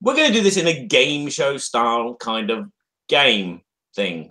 We're going to do this in a game show style kind of game thing.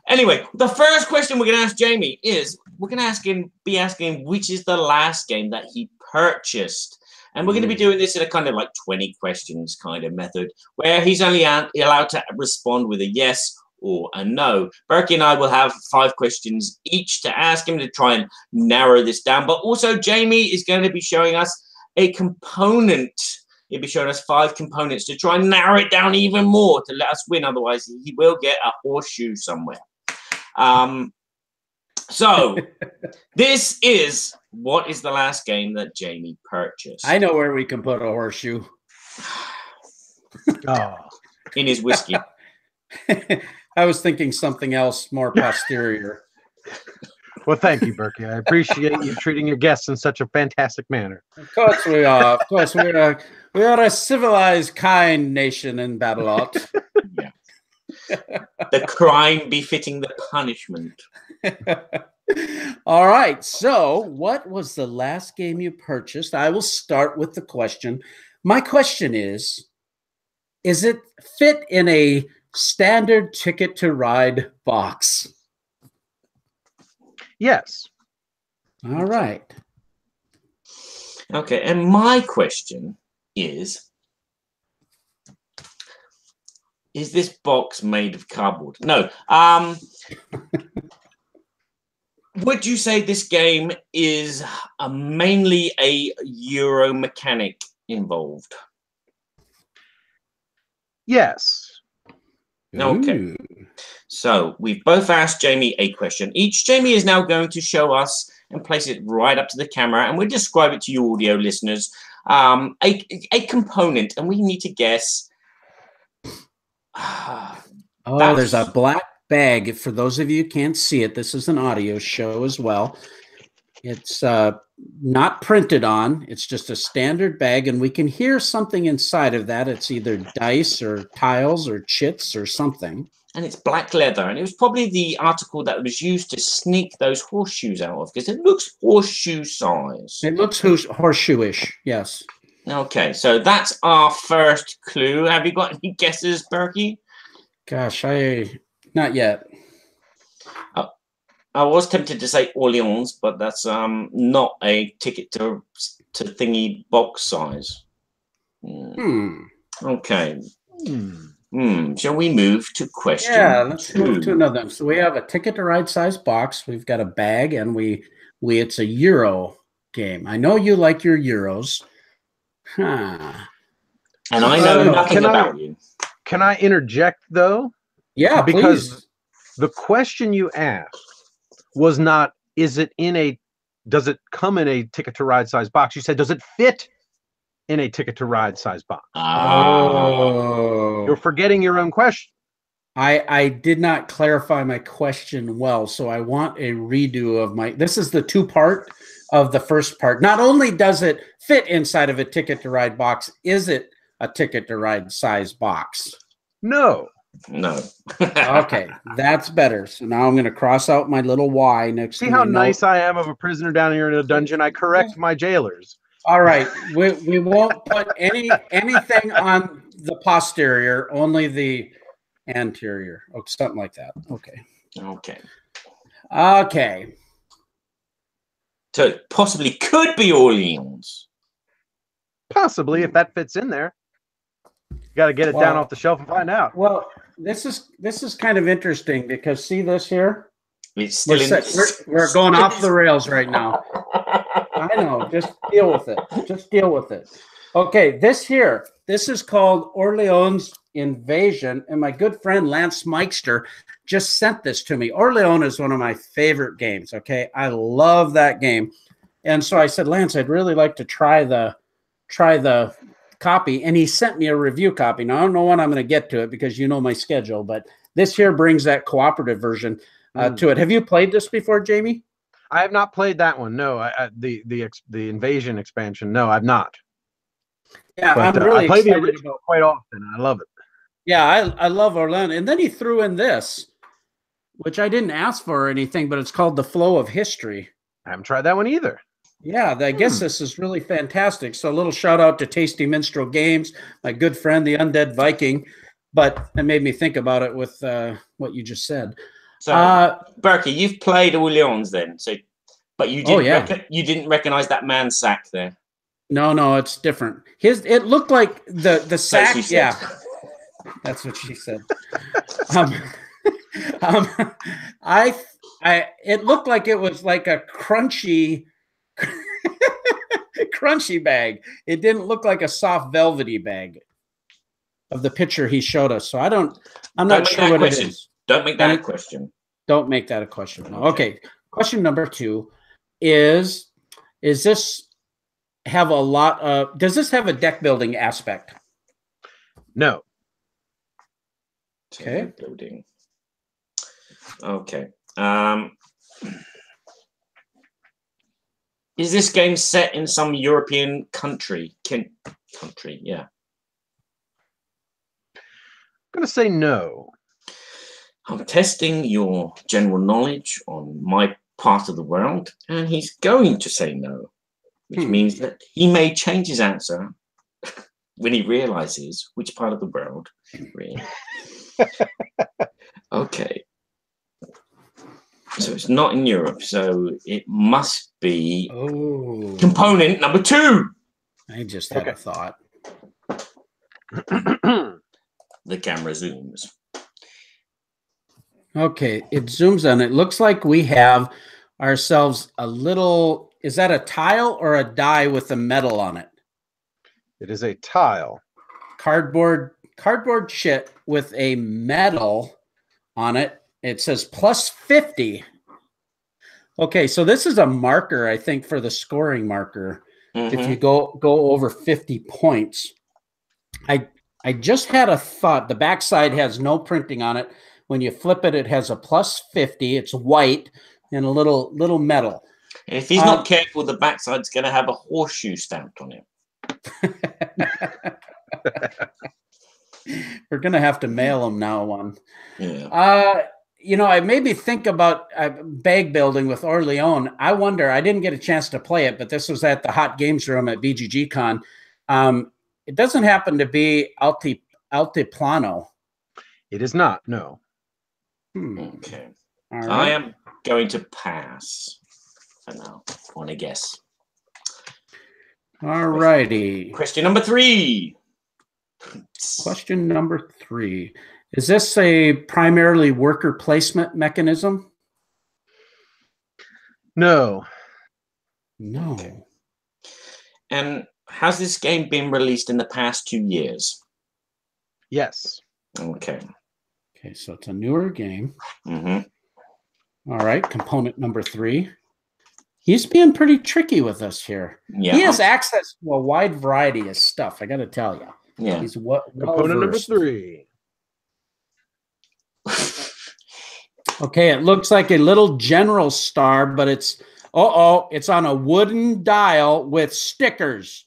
Anyway, the first question we're going to ask Jamie is, we're going to be asking which is the last game that he purchased. And we're going to be doing this in a kind of like 20 questions kind of method, where he's only allowed to respond with a yes or a no. Berkey and I will have 5 questions each to ask him to try and narrow this down. But also Jamie is going to be showing us a component. He'll be showing us 5 components to try and narrow it down even more to let us win. Otherwise, he will get a horseshoe somewhere. So this is, what is the last game that Jamie purchased? I know where we can put a horseshoe. In his whiskey. I was thinking something else more posterior. Well, thank you, Berkey. I appreciate you treating your guests in such a fantastic manner. Of course we are. Of course we are a civilized, kind nation in Battlelot. Yeah. The crime befitting the punishment. All right. So, what was the last game you purchased? I will start with the question. My question is it fit in a standard Ticket to Ride box? Yes. All right. Okay, and my question is this box made of cardboard? No. Would you say this game is mainly a Euro mechanic involved? Yes. Okay. Ooh. So we've both asked Jamie a question. Jamie is now going to show us and place it right up to the camera, and we'll describe it to you audio listeners. A component, and we need to guess. There's a black bag. For those of you who can't see it, this is an audio show as well. It's not printed on. It's just a standard bag, and we can hear something inside of that. It's either dice or tiles or chits or something. And it's black leather, and it was probably the article that was used to sneak those horseshoes out of, because it looks horseshoe size. It looks horseshoe-ish, yes. Okay, so that's our first clue. Have you got any guesses, Berkey? Gosh, not yet. I was tempted to say Orleans, but that's not a ticket to thingy box size. Okay. Shall we move to question? Yeah, let's move to another. So we have a Ticket to Ride size box. We've got a bag, and it's a Euro game. I know you like your Euros. And I know nothing about you. Can I interject though? Yeah, because please. The question you asked was not, does it come in a Ticket to Ride size box? You said, does it fit in a Ticket to Ride size box? Oh. You're forgetting your own question. I did not clarify my question well, so I want a redo of this is the two-part of the first part. Not only does it fit inside of a Ticket to Ride box, is it a Ticket to Ride size box? No. Okay, that's better. So now I'm going to cross out my little Y next to See how nice I am of a prisoner down here in a dungeon? I correct my jailers. All right, we won't put anything on the posterior, only the anterior, or something like that. Okay. So it possibly could be Orleans. Possibly, if that fits in there. You got to get it down off the shelf and find out. Well, this is kind of interesting because see this here? It's still we're going off the rails right now. I know. Just deal with it. Okay, this is called Orleans Invasion, and my good friend Lance Meister just sent this to me. Orleans is one of my favorite games. Okay, I love that game, and so I said, Lance, I'd really like to try the copy, and he sent me a review copy. Now I don't know when I'm going to get to it because you know my schedule, but this here brings that cooperative version to it. Have you played this before, Jamie? I have not played that one. No, the Invasion expansion. No, I've not. Yeah, but, I'm really I play the original quite often. I love it. Yeah, I love Orleans. And then he threw in this, which I didn't ask for or anything, but it's called The Flow of History. I haven't tried that one either. Yeah, I guess this is really fantastic. So a little shout out to Tasty Minstrel Games, my good friend, the Undead Viking. But it made me think about it with what you just said. So, Berkey, you've played Orleans then, but you didn't. You didn't recognize that man's sack there. No, it's different. It looked like the sack. Yeah, that's what she said. It looked like it was like a crunchy bag. It didn't look like a soft velvety bag of the picture he showed us. So I'm not sure what it is. Don't make that a question. Don't make that a question. No. Okay. Question number 2 is this have a lot of, does this have a deck building aspect? No. Okay. Building. Okay. Is this game set in some European country? Yeah. I'm going to say no. I'm testing your general knowledge on my part of the world, and he's going to say no, which means that he may change his answer when he realizes which part of the world really. Okay. So it's not in Europe, so it must be component number 2. I just had a thought. The camera zooms. Okay, it zooms in. It looks like we have ourselves a little, is that a tile or a die with a metal on it? It is a tile. Cardboard shit with a metal on it. It says plus 50. Okay, so this is a marker, I think, for the scoring marker. If you go over 50 points. I just had a thought. The backside has no printing on it. When you flip it, it has a +50. It's white and a little metal. And if he's not careful, the backside's going to have a horseshoe stamped on it. We're going to have to mail them now one. Yeah. You know, I made me think about bag building with Orleone. I wonder, I didn't get a chance to play it, but this was at the Hot Games Room at BGG Con. It doesn't happen to be Altiplano. It is not, no. Okay. All right. I am going to pass for now. I want to guess. All righty. Question number 3. Question number 3. Is this a primarily worker placement mechanism? No. No. Okay. And has this game been released in the past 2 years? Yes. Okay. Okay, so it's a newer game. Mm-hmm. All right, component number 3. He's being pretty tricky with us here. Yeah. He has access to a wide variety of stuff, I got to tell you. Yeah. He's what Component number 3. Okay, it looks like a little general star, but it's it's on a wooden dial with stickers.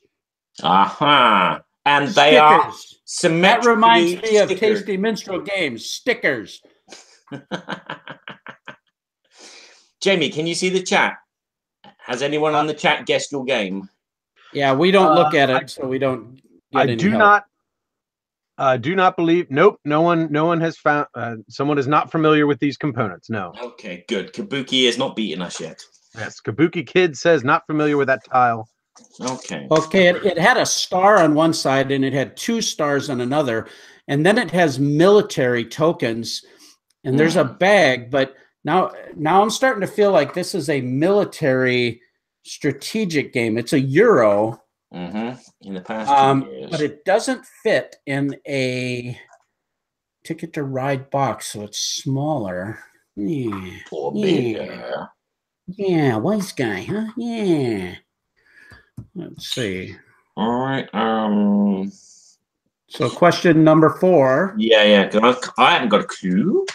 Aha. And they are symmetrically That reminds me of stickered. Tasty Minstrel Games. Stickers. Jamie, can you see the chat? Has anyone on the chat guessed your game? Yeah, we don't look at it, so we don't get any help. Do not believe. Nope. No one has found. Someone is not familiar with these components. No. Okay, good. Kabuki is not beating us yet. Yes. Kabuki Kid says not familiar with that tile. Okay. Okay, it had a star on one side and it had 2 stars on another, and then it has military tokens, and there's a bag. But now I'm starting to feel like this is a military strategic game. It's a Euro. In the past 2 years. But it doesn't fit in a Ticket to Ride box, so it's smaller. Yeah. Or bigger. Yeah, wise guy, huh? Yeah. Let's see. All right. So question number 4. Yeah. I haven't got a clue.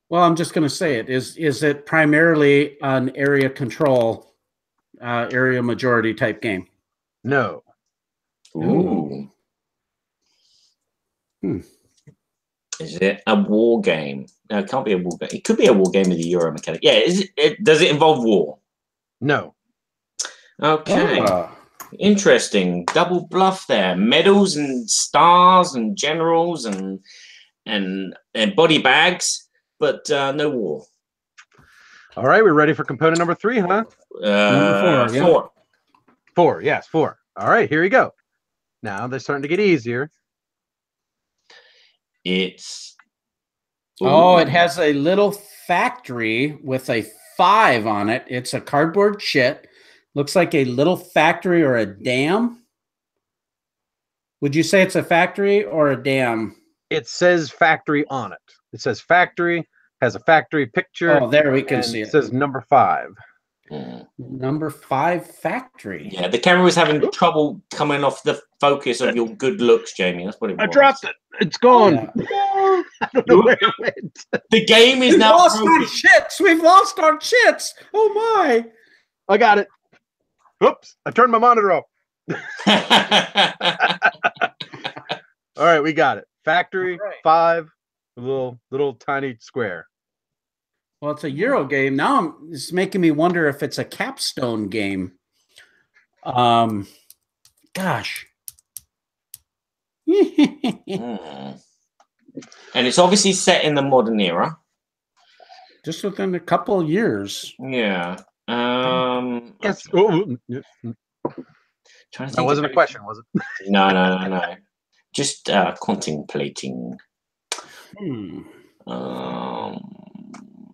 Well, I'm just going to say it. Is it primarily an area control, area majority type game? No. Ooh. Is it a war game? No, it can't be a war game. It could be a war game with the Euro mechanic. Yeah. Does it involve war? No. Okay. Interesting. Double bluff there. Medals and stars and generals and body bags, but no war. All right, we're ready for component number 3, huh? Number 4. Yeah. 4. 4. Yes, 4. All right, here we go. Now they're starting to get easier. It's it has a little factory with a 5 on it. It's a cardboard chit. Looks like a little factory or a dam. Would you say it's a factory or a dam? It says factory on it. It says factory, has a factory picture. Oh, there we can see it. It says number 5. Number 5 factory. Yeah, the camera was having trouble coming off the focus of your good looks, Jamie. That's what it was. I dropped it. It's gone. Oh, I don't know where it went. The game is We've now lost broken. our chits. We've lost our chits. Oh my. I got it. Oops, I turned my monitor off. All right, we got it. Factory, 5, a little tiny square. Well, it's a Euro game. Now it's making me wonder if it's a capstone game. Gosh. And it's obviously set in the modern era. Just within a couple of years. Yeah. Yes. Trying to That think wasn't a question, was it? No. Just contemplating.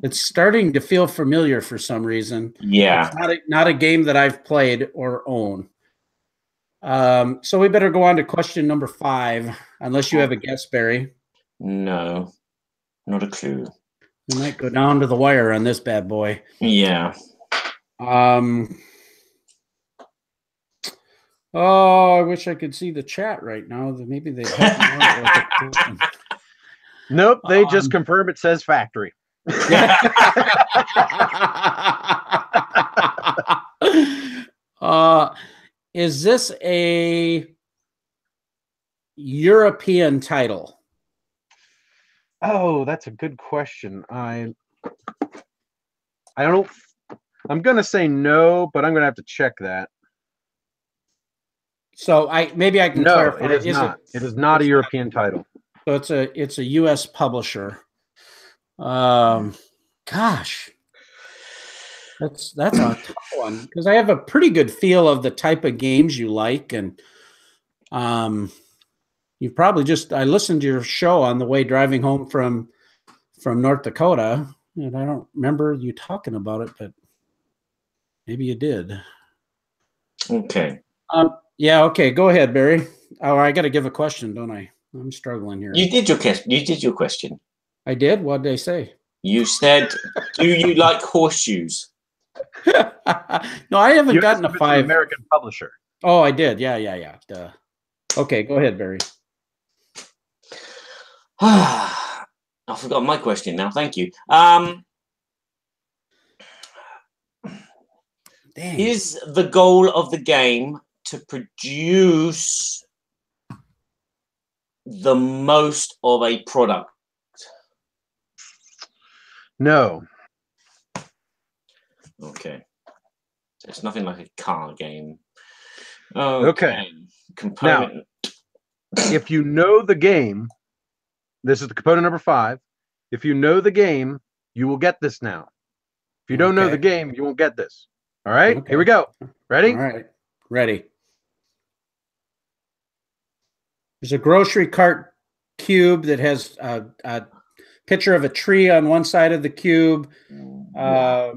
It's starting to feel familiar for some reason. Yeah. It's not a game that I've played or own. So we better go on to question number 5, unless you have a guess, Barry. No, not a clue. We might go down to the wire on this bad boy. Yeah. Oh, I wish I could see the chat right now. Maybe they help me out with the question. Nope, they just confirm it says factory. Is this a European title? Oh, that's a good question. I don't. I'm gonna say no, but I'm gonna have to check that. So maybe I can clarify. It is not. It is not a European title. So it's a U.S. publisher. Gosh, that's a tough one because I have a pretty good feel of the type of games you like, and you probably I listened to your show on the way driving home from North Dakota, and I don't remember you talking about it, but maybe you did. Okay. Yeah. Okay. Go ahead, Barry. Oh, I got to give a question, don't I? I'm struggling here. You did your question. I did. What did I say? You said, "Do you like horseshoes?" No, I haven't gotten a 5. American publisher. Oh, I did. Yeah. Duh. Okay, go ahead, Barry. I forgot my question now. Thank you. Is the goal of the game to produce the most of a product? No. Okay. So it's nothing like a car game. Okay. Component. Now, if you know the game, this is the component number 5. If you know the game, you will get this now. If you don't know the game, you won't get this. All right, here we go. Ready? All right, ready. There's a grocery cart cube that has a picture of a tree on one side of the cube, a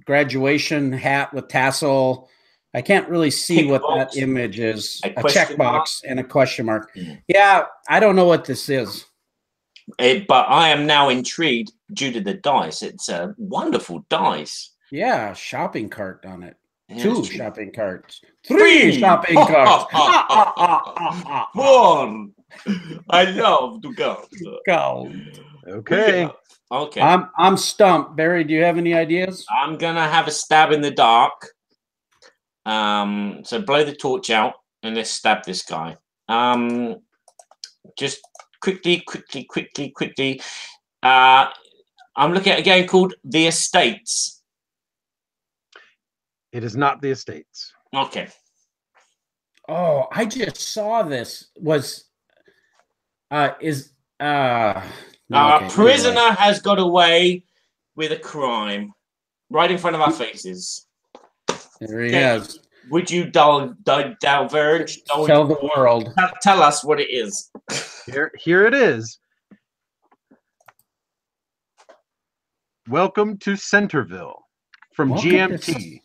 graduation hat with tassel. I can't really see what that image is. A checkbox and a question mark. Yeah, I don't know what this is. But I am now intrigued due to the dice. It's a wonderful dice. Yeah, shopping cart on it. Yeah, 2 shopping carts. 3 shopping carts. 1. I love to go. Okay. Okay. I'm stumped. Barry, do you have any ideas? I'm gonna have a stab in the dark. So blow the torch out and let's stab this guy. Just quickly. I'm looking at a game called The Estates. It is not The Estates. Okay. Oh, I just saw this. A prisoner has got away with a crime right in front of our faces. There he is. Would you diverge? Tell the world. Tell us what it is. Here it is. Welcome to Centerville from GMT.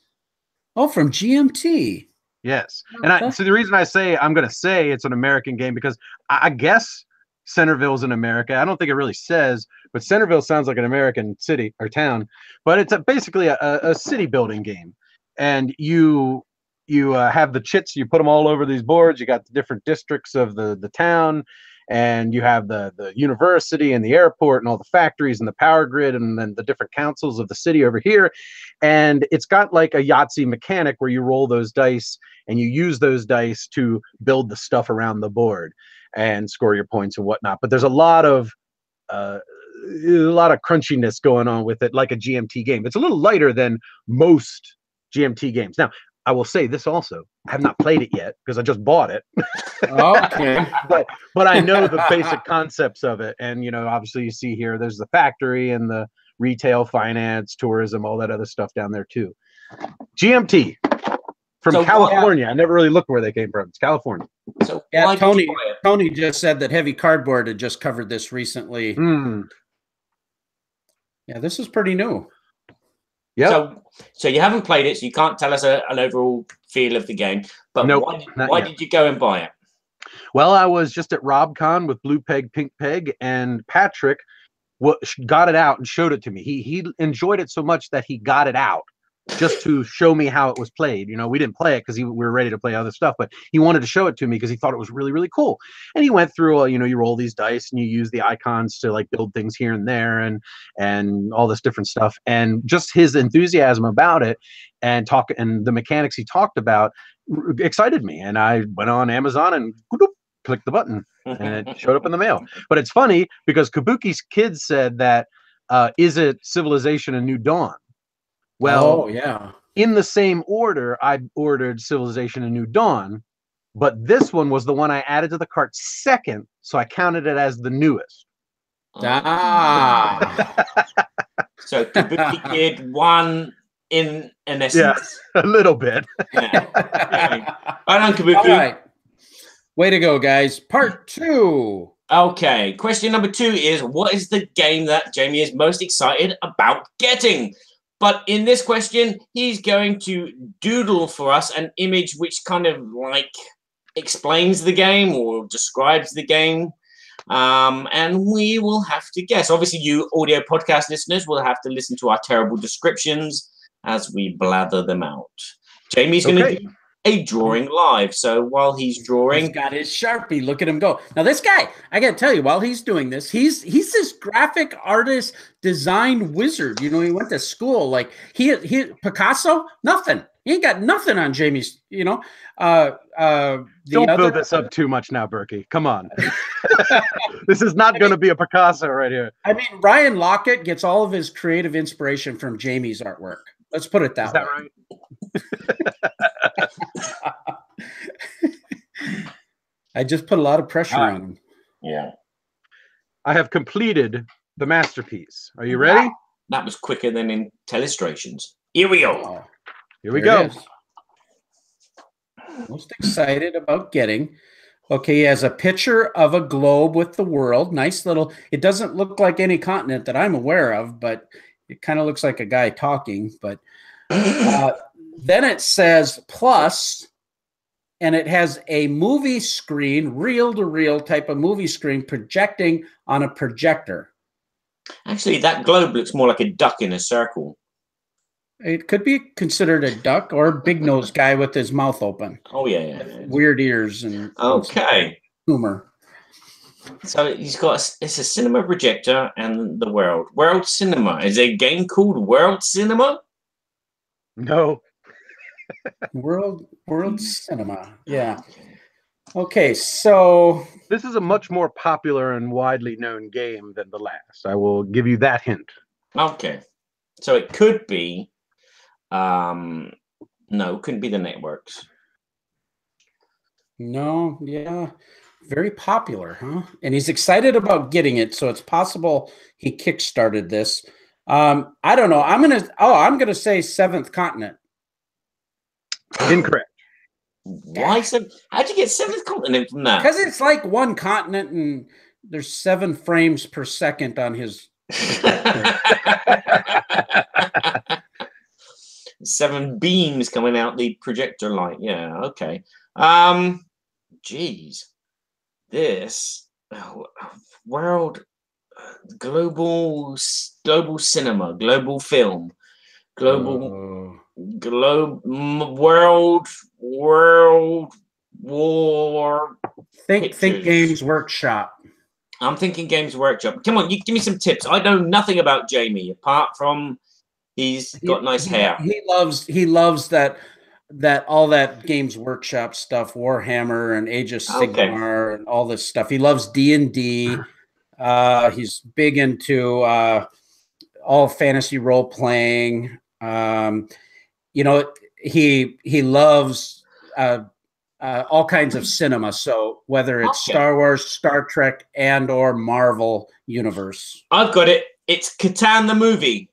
Oh, from GMT. Yes. And so the reason I say I'm going to say it's an American game because I guess Centerville's in America. I don't think it really says, but Centerville sounds like an American city or town. But it's basically a city building game. And you have the chits, you put them all over these boards. You got the different districts of the town, and you have the university and the airport and all the factories and the power grid and then the different councils of the city over here. And it's got like a Yahtzee mechanic where you roll those dice and you use those dice to build the stuff around the board and score your points and whatnot. But there's a lot of crunchiness going on with it, like a GMT game. It's a little lighter than most GMT games. Now, I will say this also. I have not played it yet because I just bought it. Okay. but I know the basic concepts of it. And, obviously you see here, there's the factory and the retail, finance, tourism, all that other stuff down there too. GMT from California. I never really looked where they came from. It's California. So yeah, Tony just said that Heavy Cardboard had just covered this recently. Yeah, this is pretty new. Yeah. So you haven't played it, so you can't tell us an overall feel of the game. But nope, why did you go and buy it? Well, I was just at RobCon with Blue Peg, Pink Peg, and Patrick got it out and showed it to me. He enjoyed it so much that he got it out just to show me how it was played. You know, we didn't play it because we were ready to play other stuff, but he wanted to show it to me because he thought it was really, really cool. And he went through, you know, you roll these dice and you use the icons to like build things here and there and all this different stuff. And just his enthusiasm about it and the mechanics he talked about excited me. And I went on Amazon and clicked the button and it showed up in the mail. But it's funny because Kabuki's kids said that, is it Civilization: A New Dawn? Well, yeah. In the same order, I ordered Civilization: A New Dawn, but this one was the one I added to the cart second, so I counted it as the newest. Ah. So Kabuki Kid won in essence. Yeah, a little bit. Yeah. Right on, Kabuki. All right. Way to go, guys. Part 2. Okay. Question number 2 is, what is the game that Jamie is most excited about getting? But in this question, he's going to doodle for us an image which kind of like explains the game or describes the game. And we will have to guess. Obviously, you audio podcast listeners will have to listen to our terrible descriptions as we blather them out. Jamie's going to do a drawing live. So while he's drawing, he's got his Sharpie. Look at him go. Now this guy, I got to tell you, while he's doing this, he's this graphic artist, design wizard. You know, he went to school. Like he Picasso, nothing. He ain't got nothing on Jamie's. You know, don't build this up too much now, Berkey. Come on. This is not going to be a Picasso right here. I mean, Ryan Lockett gets all of his creative inspiration from Jamie's artwork. Let's put it that way. Is that right? I just put a lot of pressure on him. Yeah. I have completed the masterpiece. Are you ready? Wow. That was quicker than in Telestrations. Here we go. Oh, here we go. Most excited about getting. Okay, he has a picture of a globe with the world. Nice little. It doesn't look like any continent that I'm aware of, but it kind of looks like a guy talking. But then it says plus, and it has a movie screen, reel-to-reel type of movie screen projecting on a projector. Actually, that globe looks more like a duck in a circle. It could be considered a duck or a big-nosed guy with his mouth open. Oh, yeah. Weird ears and humor. So he's got, it's a cinema projector and the world. World Cinema. Is there a game called World Cinema? No. World Cinema. Yeah. Okay, so this is a much more popular and widely known game than the last. I will give you that hint. Okay. So it could be no, it couldn't be the networks. No, yeah. Very popular, huh? And he's excited about getting it, so it's possible he kickstarted this. I don't know. I'm gonna say Seventh Continent. Incorrect. Why? How'd you get Seventh Continent from that? Because it's like one continent, and there's 7 frames per second on his. 7 beams coming out the projector light. Yeah. Okay. Geez. This world, global cinema, global film, global world war. Think Games Workshop. I'm thinking Games Workshop. Come on, you give me some tips. I know nothing about Jamie apart from he's got nice hair. He loves that all that Games Workshop stuff, Warhammer and Age of Sigmar and all this stuff. He loves D&D. He's big into all fantasy role playing. You know, he loves all kinds of cinema. So whether it's Star Wars, Star Trek, and or Marvel universe. I've got it. It's Catan the movie.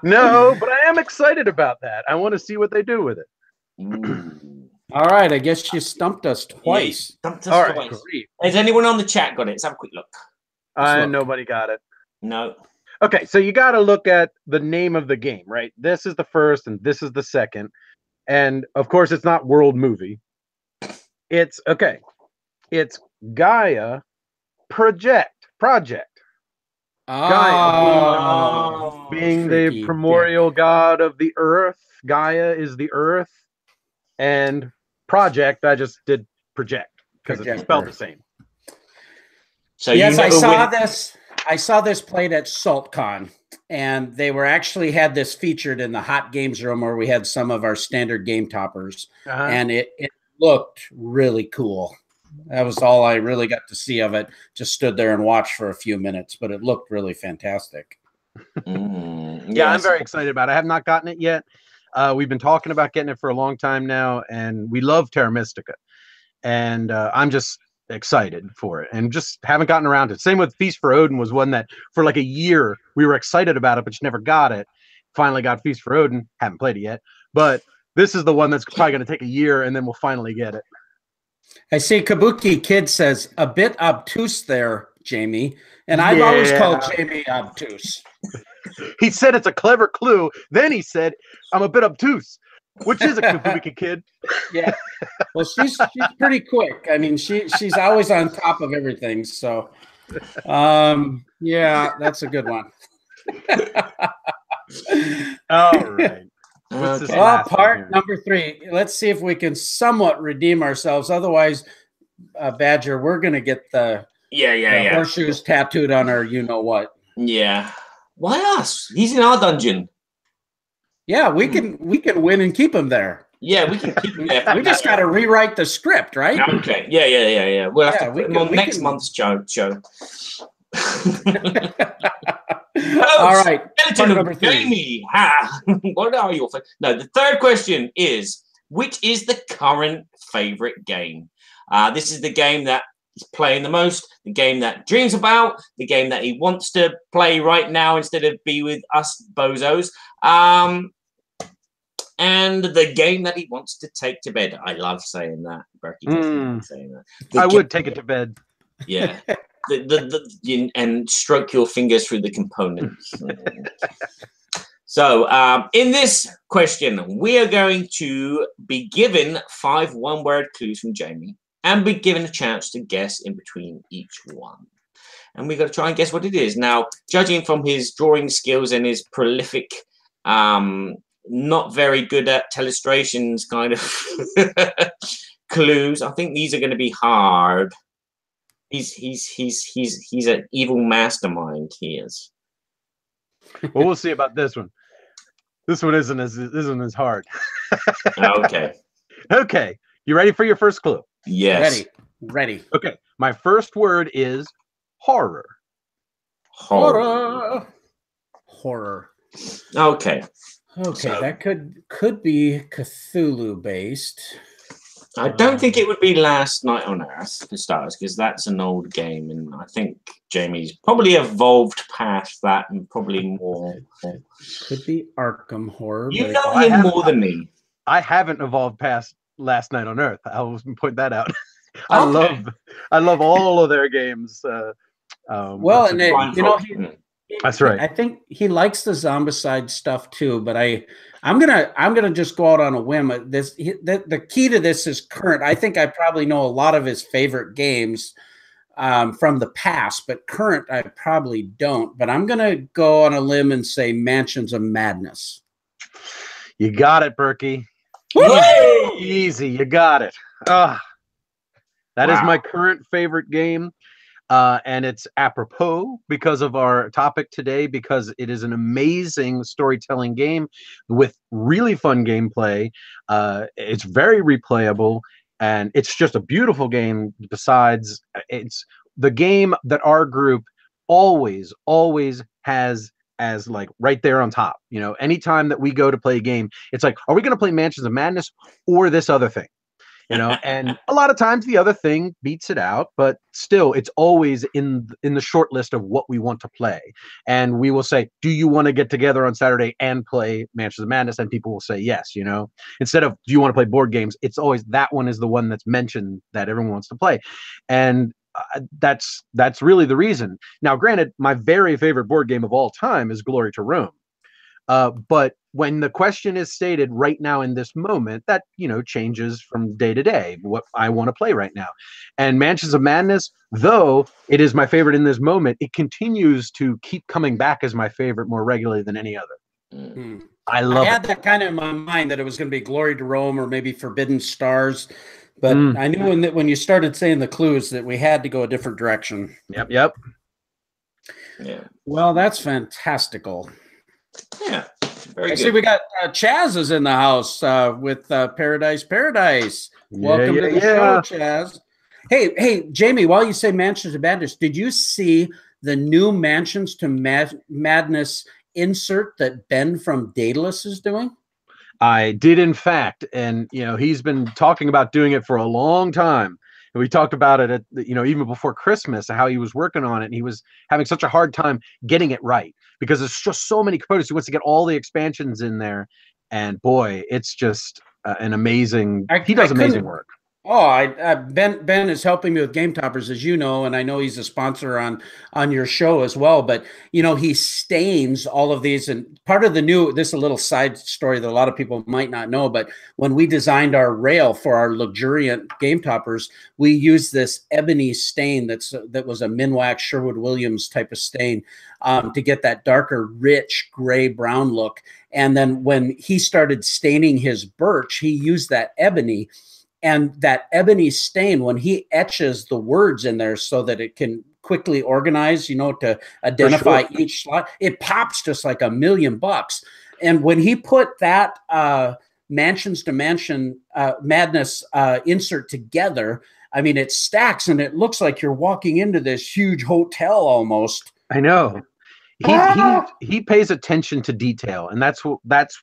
No, but I am excited about that. I want to see what they do with it. All right, I guess you stumped us twice. Yeah, stumped us twice. Great. Has anyone on the chat got it? Let's have a quick look. Nobody got it. No. Okay, so you got to look at the name of the game, right? This is the first and this is the second. And of course, it's not World Movie. It's okay. It's Gaia Project. Gaia being the primordial god of the earth. Gaia is the earth. And project, I just did project because it's spelled the same. So yes, I saw this played at SaltCon, and they were actually had this featured in the hot games room where we had some of our standard game toppers, and it looked really cool. That was all I really got to see of it. Just stood there and watched for a few minutes, but it looked really fantastic. Yeah, I'm very excited about it. I have not gotten it yet. We've been talking about getting it for a long time now, and we love Terra Mystica. And I'm just excited for it and just haven't gotten around to it. Same with Feast for Odin was one that for like a year we were excited about it, but you never got it. Finally got Feast for Odin. Haven't played it yet. But this is the one that's probably going to take a year, and then we'll finally get it. I see Kabuki Kid says, a bit obtuse there, Jamie. And I've always called Jamie obtuse. He said it's a clever clue. Then he said, I'm a bit obtuse, which is a Kabuki Kid. Yeah. Well, she's pretty quick. I mean, she's always on top of everything. So, yeah, that's a good one. All right. Well, part number 3. Let's see if we can somewhat redeem ourselves. Otherwise, Badger, we're going to get the horseshoes tattooed on our you-know-what. Yeah. Why us? He's in our dungeon. Yeah, we can win and keep him there. Yeah, we can keep him there. We just got to rewrite the script, right? Okay. Yeah. We'll have to put him on next month's show. All right. Number 3. Jamie, what are your No, the third question is, which is the current favorite game? This is the game that he's playing the most, the game that dreams about, the game that he wants to play right now instead of be with us bozos, and the game that he wants to take to bed. I love saying that. Berkey doesn't saying that. I would take it to bed. Yeah. And stroke your fingers through the components. So in this question, we are going to be given 5 one-word clues from Jamie and be given a chance to guess in between each one. And we've got to try and guess what it is. Now, judging from his drawing skills and his prolific, not very good at telestrations kind of clues, I think these are going to be hard. He's an evil mastermind. He is. Well, we'll see about this one. This one isn't as hard. Okay. Okay. You ready for your first clue? Yes. Ready. Okay. My first word is horror. Horror. Okay. So, that could be Cthulhu based. I don't think it would be Last Night on Earth for starters, because that's an old game, and I think Jamie's probably evolved past that and probably more. Could be Arkham Horror. You know him more than me. I haven't evolved past Last Night on Earth. I'll point that out. I love all of their games. Well, and that's right. I think he likes the Zombicide stuff too, but I'm gonna just go out on a whim. The key to this is current. I think I probably know a lot of his favorite games from the past, but current I probably don't. But I'm gonna go on a limb and say Mansions of Madness. You got it, Berkey. Easy. You got it. That is my current favorite game. And it's apropos because of our topic today, because it is an amazing storytelling game with really fun gameplay. It's very replayable, and it's just a beautiful game. Besides, it's the game that our group always has as like right there on top. You know, anytime that we go to play a game, it's like, are we going to play Mansions of Madness or this other thing? You know, and a lot of times the other thing beats it out, but still it's always in the short list of what we want to play. And we will say, do you want to get together on Saturday and play Mansions of Madness? And people will say yes, you know, instead of, do you want to play board games? It's always that one is the one that's mentioned that everyone wants to play. And that's really the reason. Now, granted, my very favorite board game of all time is Glory to Rome. But when the question is stated right now in this moment, that, you know, changes from day to day, what I want to play right now. And Mansions of Madness, though it is my favorite in this moment, it continues to keep coming back as my favorite more regularly than any other. I love had that kind of in my mind that it was going to be Glory to Rome or maybe Forbidden Stars. But I knew when you started saying the clues that we had to go a different direction. Yep. Yeah. Well, that's fantastical. Yeah. Very I good. see we got Chaz is in the house with Paradise. Welcome to the show, Chaz. Hey, Jamie, while you say Mansions of Madness, did you see the new Mansions to Madness insert that Ben from Daedalus is doing? I did, in fact, and you know, he's been talking about doing it for a long time. And we talked about it at, you know, even before Christmas, how he was working on it, and he was having such a hard time getting it right because there's just so many components. He wants to get all the expansions in there, and boy, it's just an amazing. He does amazing work. Oh, Ben is helping me with Game Toppers, as you know, and I know he's a sponsor on your show as well. But you know, he stains all of these, and part of the new. This is a little side story that a lot of people might not know. But when we designed our rail for our luxuriant Game Toppers, we used this ebony stain that was a Minwax Sherwood Williams type of stain to get that darker, rich gray brown look. And then when he started staining his birch, he used that ebony. And that ebony stain, when he etches the words in there so that it can quickly organize, you know, to identify each slot, it pops just like $1 million. And when he put that Mansions to Madness insert together, I mean, it stacks and it looks like you're walking into this huge hotel almost. I know. He pays attention to detail, and that's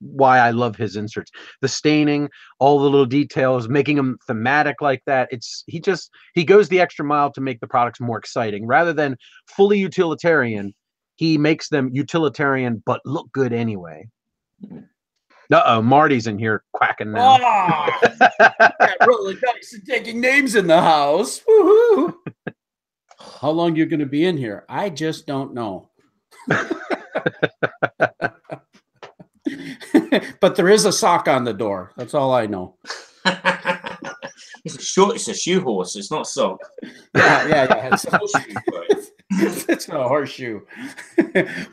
why I love his inserts. The staining, all the little details, making them thematic like that. He goes the extra mile to make the products more exciting rather than fully utilitarian. He makes them utilitarian but look good anyway. Marty's in here quacking now. Rolling dice and taking names in the house. Woohoo! How long you going to be in here? I just don't know. But there is a sock on the door. That's all I know. It's a shoe horse. It's not a sock. Yeah. It's a horseshoe. It's not a horseshoe.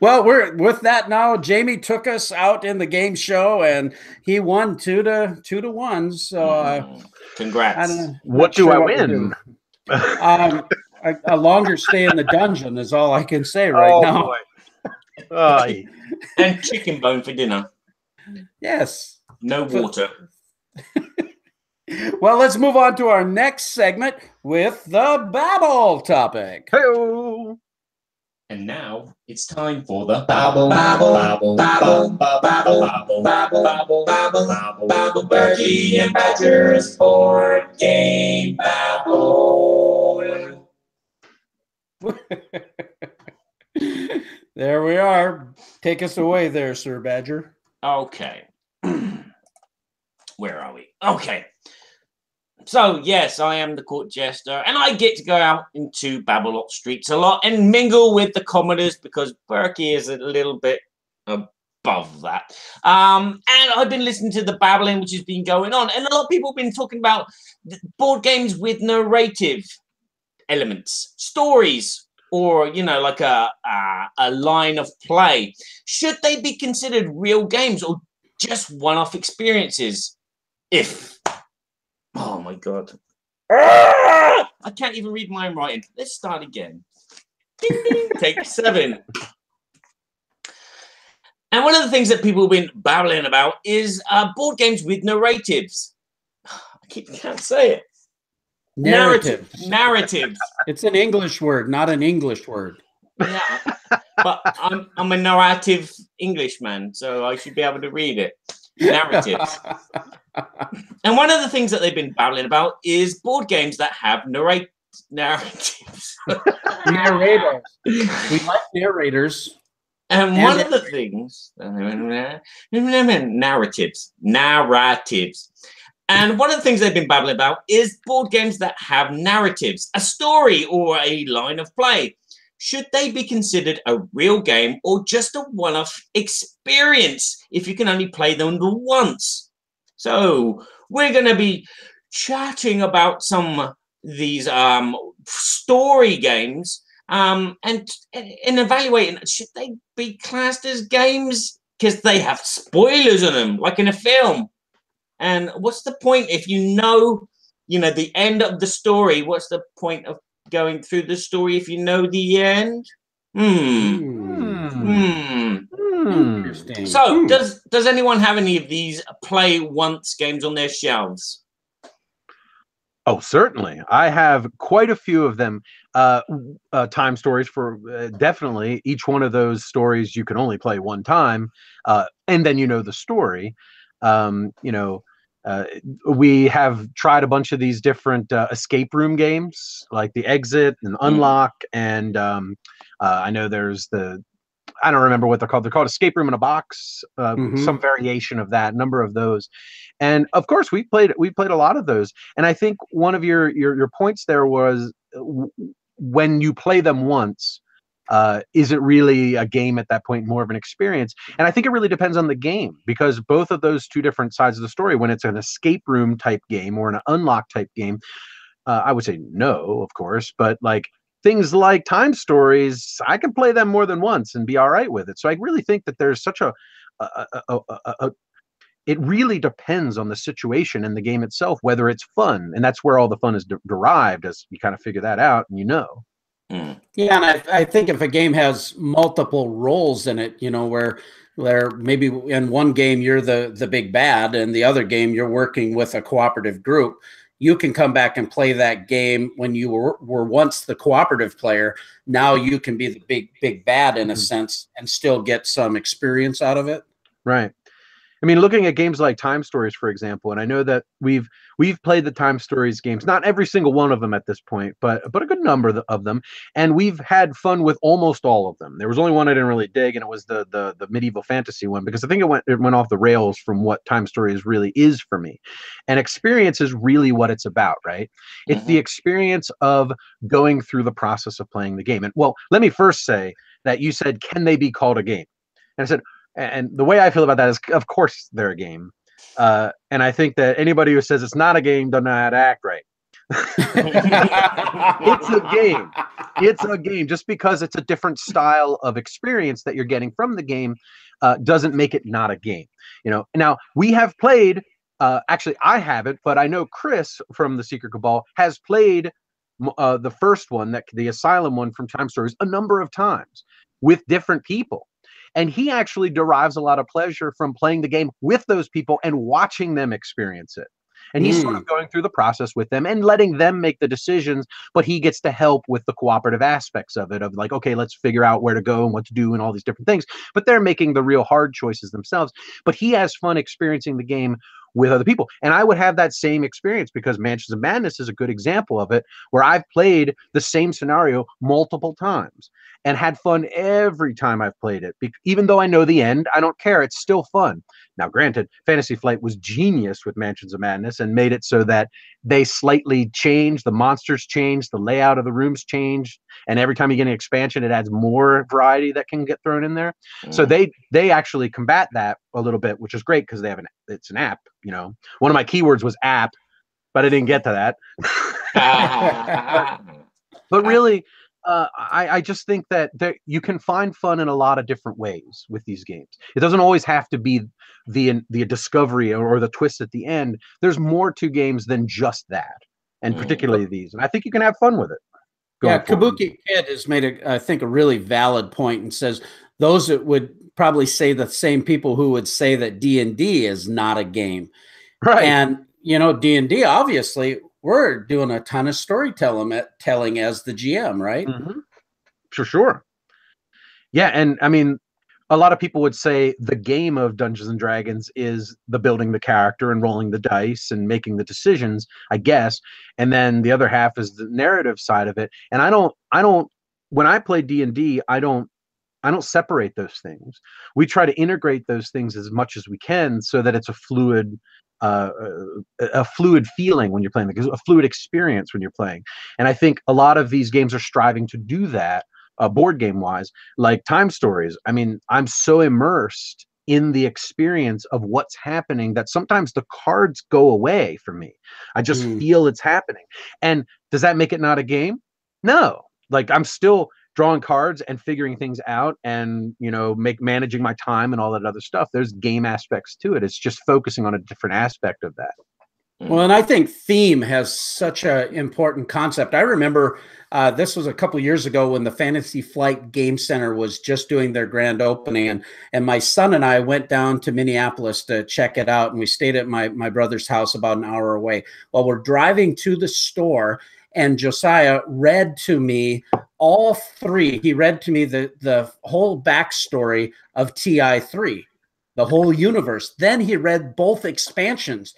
Well, we're with that now. Jamie took us out in the game show, and he won 2-1. So, congrats. What do I win? A longer stay in the dungeon is all I can say right now. Boy. And chicken bone for dinner. Yes. No water. Well, let's move on to our next segment with the Babble topic. Hey-o. And now it's time for the Babble, Babble, Babble, Babble, Babble, Babble, Babble, Babble, Babble, Bertie and Badger's board game Babble. There we are. Take us away there, Sir Badger. Okay. Where are we? Okay. So, yes, I am the court jester, and I get to go out into Babblot streets a lot and mingle with the commoners because Berkey is a little bit above that. And I've been listening to the babbling which has been going on, and a lot of people have been talking about board games with narrative elements, stories, or, you know, like a line of play. Should they be considered real games or just one-off experiences? Oh, my God. I can't even read my own writing. Let's start again. Ding, ding. Take 7. And one of the things that people have been babbling about is board games with narratives. I can't say it. Narratives. It's an English word, not an English word. Yeah, but I'm a narrative Englishman, so I should be able to read it. Narratives. And one of the things that they've been babbling about is board games that have narratives. Narrators. We like narrators. And one of the things, narratives. And one of the things they've been babbling about is board games that have narratives, a story or a line of play. should they be considered a real game or just a one-off experience if you can only play them once? So we're going to be chatting about some of these story games and evaluating, should they be classed as games because they have spoilers on them, like in a film? And what's the point if you know the end of the story? What's the point of going through the story if you know the end? Interesting. So, does anyone have any of these play once games on their shelves? Oh, certainly. I have quite a few of them. Time stories for definitely. Each one of those stories you can only play one time, and then you know the story. We have tried a bunch of these different escape room games, like the Exit and Unlock, and I know there's I don't remember what they're called. They're called Escape Room in a Box, some variation of that, number of those. And of course, we played a lot of those. And I think one of your points there was when you play them once, is it really a game at that point, more of an experience? And I think it really depends on the game, because both of those two different sides of the story, when it's an escape room type game or an unlock type game, I would say no, of course, but like things like time stories, I can play them more than once and be all right with it. So I really think that there's such it really depends on the situation and the game itself, whether it's fun. And that's where all the fun is derived, as you kind of figure that out and Yeah, and I think if a game has multiple roles in it, where maybe in one game you're the big bad and the other game you're working with a cooperative group, you can come back and play that game when you were once the cooperative player. Now you can be the big bad in a sense and still get some experience out of it. Right. I mean, looking at games like Time Stories, for example, and I know that we've played the Time Stories games, not every single one of them at this point, but a good number of them, and we've had fun with almost all of them. There was only one I didn't really dig, and it was the medieval fantasy one, because I think it went off the rails from what Time Stories really is for me. And experience is really what it's about, right? It's the experience of going through the process of playing the game. And well, let me first say that you said, can they be called a game? And I said, and the way I feel about that is, of course, they're a game. And I think that anybody who says it's not a game doesn't know how to act right. It's a game. It's a game. Just because it's a different style of experience that you're getting from the game doesn't make it not a game. Now, we have played, actually, I haven't, but I know Chris from the Secret Cabal has played the first one, the Asylum one from Time Stories, a number of times with different people. And he actually derives a lot of pleasure from playing the game with those people and watching them experience it. And he's sort of going through the process with them and letting them make the decisions, but he gets to help with the cooperative aspects of it, of like, okay, let's figure out where to go and what to do and all these different things. But they're making the real hard choices themselves. But he has fun experiencing the game with other people. And I would have that same experience, because Mansions of Madness is a good example of it, where I've played the same scenario multiple times and had fun every time I've played it. Even though I know the end, I don't care. It's still fun. Now, granted, Fantasy Flight was genius with Mansions of Madness and made it so that they slightly changed, the monsters changed, the layout of the rooms changed, and every time you get an expansion, it adds more variety that can get thrown in there. So they actually combat that a little bit, which is great, because it's an app. One of my keywords was app, but I didn't get to that. But really, I just think that you can find fun in a lot of different ways with these games. It doesn't always have to be the discovery or the twist at the end. There's more to games than just that, and particularly these. And I think you can have fun with it. Kabuki Kid has made I think a really valid point, and says those that would probably say the same people who would say that D&D is not a game. Right. And, D&D, obviously, we're doing a ton of storytelling as the GM, right? For sure. Yeah, and I mean, a lot of people would say the game of Dungeons and Dragons is the building the character and rolling the dice and making the decisions, I guess. And then the other half is the narrative side of it. And I don't when I play D&D, I don't separate those things. We try to integrate those things as much as we can so that it's a fluid feeling when you're playing, a fluid experience when you're playing. And I think a lot of these games are striving to do that board game wise, like Time Stories. I mean, I'm so immersed in the experience of what's happening that sometimes the cards go away for me. I just feel it's happening. And does that make it not a game? No. Like, I'm still drawing cards and figuring things out and, you know, managing my time and all that other stuff. There's game aspects to it. It's just focusing on a different aspect of that. Well, and I think theme has such an important concept. I remember this was a couple of years ago when the Fantasy Flight Game Center was just doing their grand opening, and my son and I went down to Minneapolis to check it out, and we stayed at my brother's house about an hour away. Well, we're driving to the store, and Josiah read to me all three. He read to me the whole backstory of TI3, the whole universe. Then he read both expansions.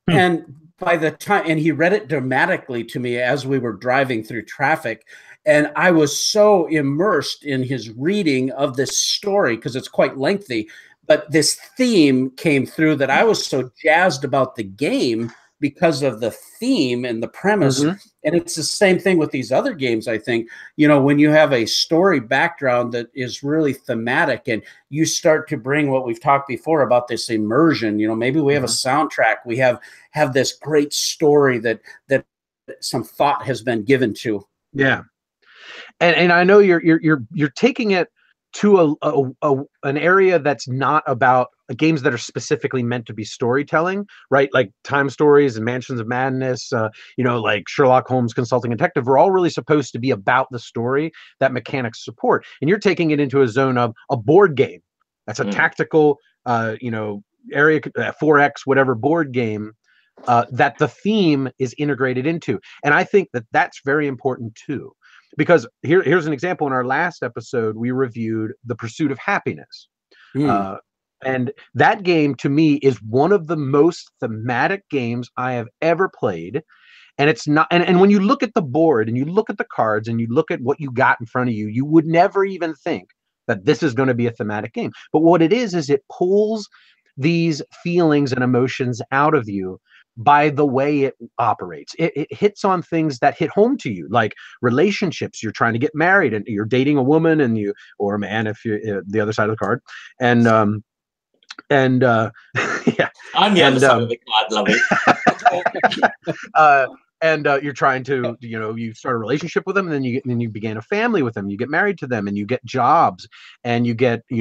And by the time, and he read it dramatically to me as we were driving through traffic. And I was so immersed in his reading of this story because it's quite lengthy. But this theme came through that I was so jazzed about the game because of the theme and the premise. And it's the same thing with these other games, I think. You know, when you have a story background that is really thematic and you start to bring what we've talked before about this immersion, you know, maybe we have a soundtrack, we have this great story that some thought has been given to. Yeah. And I know you're taking it to an area that's not about games that are specifically meant to be storytelling, right? Like Time Stories and Mansions of Madness, you know, like Sherlock Holmes Consulting Detective are all really supposed to be about the story that mechanics support. And you're taking it into a zone of a board game. That's a tactical, you know, area 4X, whatever board game that the theme is integrated into. And I think that that's very important too. Because here's an example. In our last episode, we reviewed The Pursuit of Happiness. And that game, to me, is one of the most thematic games I have ever played. And it's not, and when you look at the board and you look at the cards and you look at what you got in front of you, you would never even think that this is going to be a thematic game. But what it is it pulls these feelings and emotions out of you by the way it operates. It hits on things that hit home to you, like relationships. You're trying to get married and you're dating a woman or a man, if you're the other side of the card. And yeah, I'm the other side of the card, love it. And you're trying to, you know, you start a relationship with them, and then you begin a family with them, you get married to them, and you get jobs, and you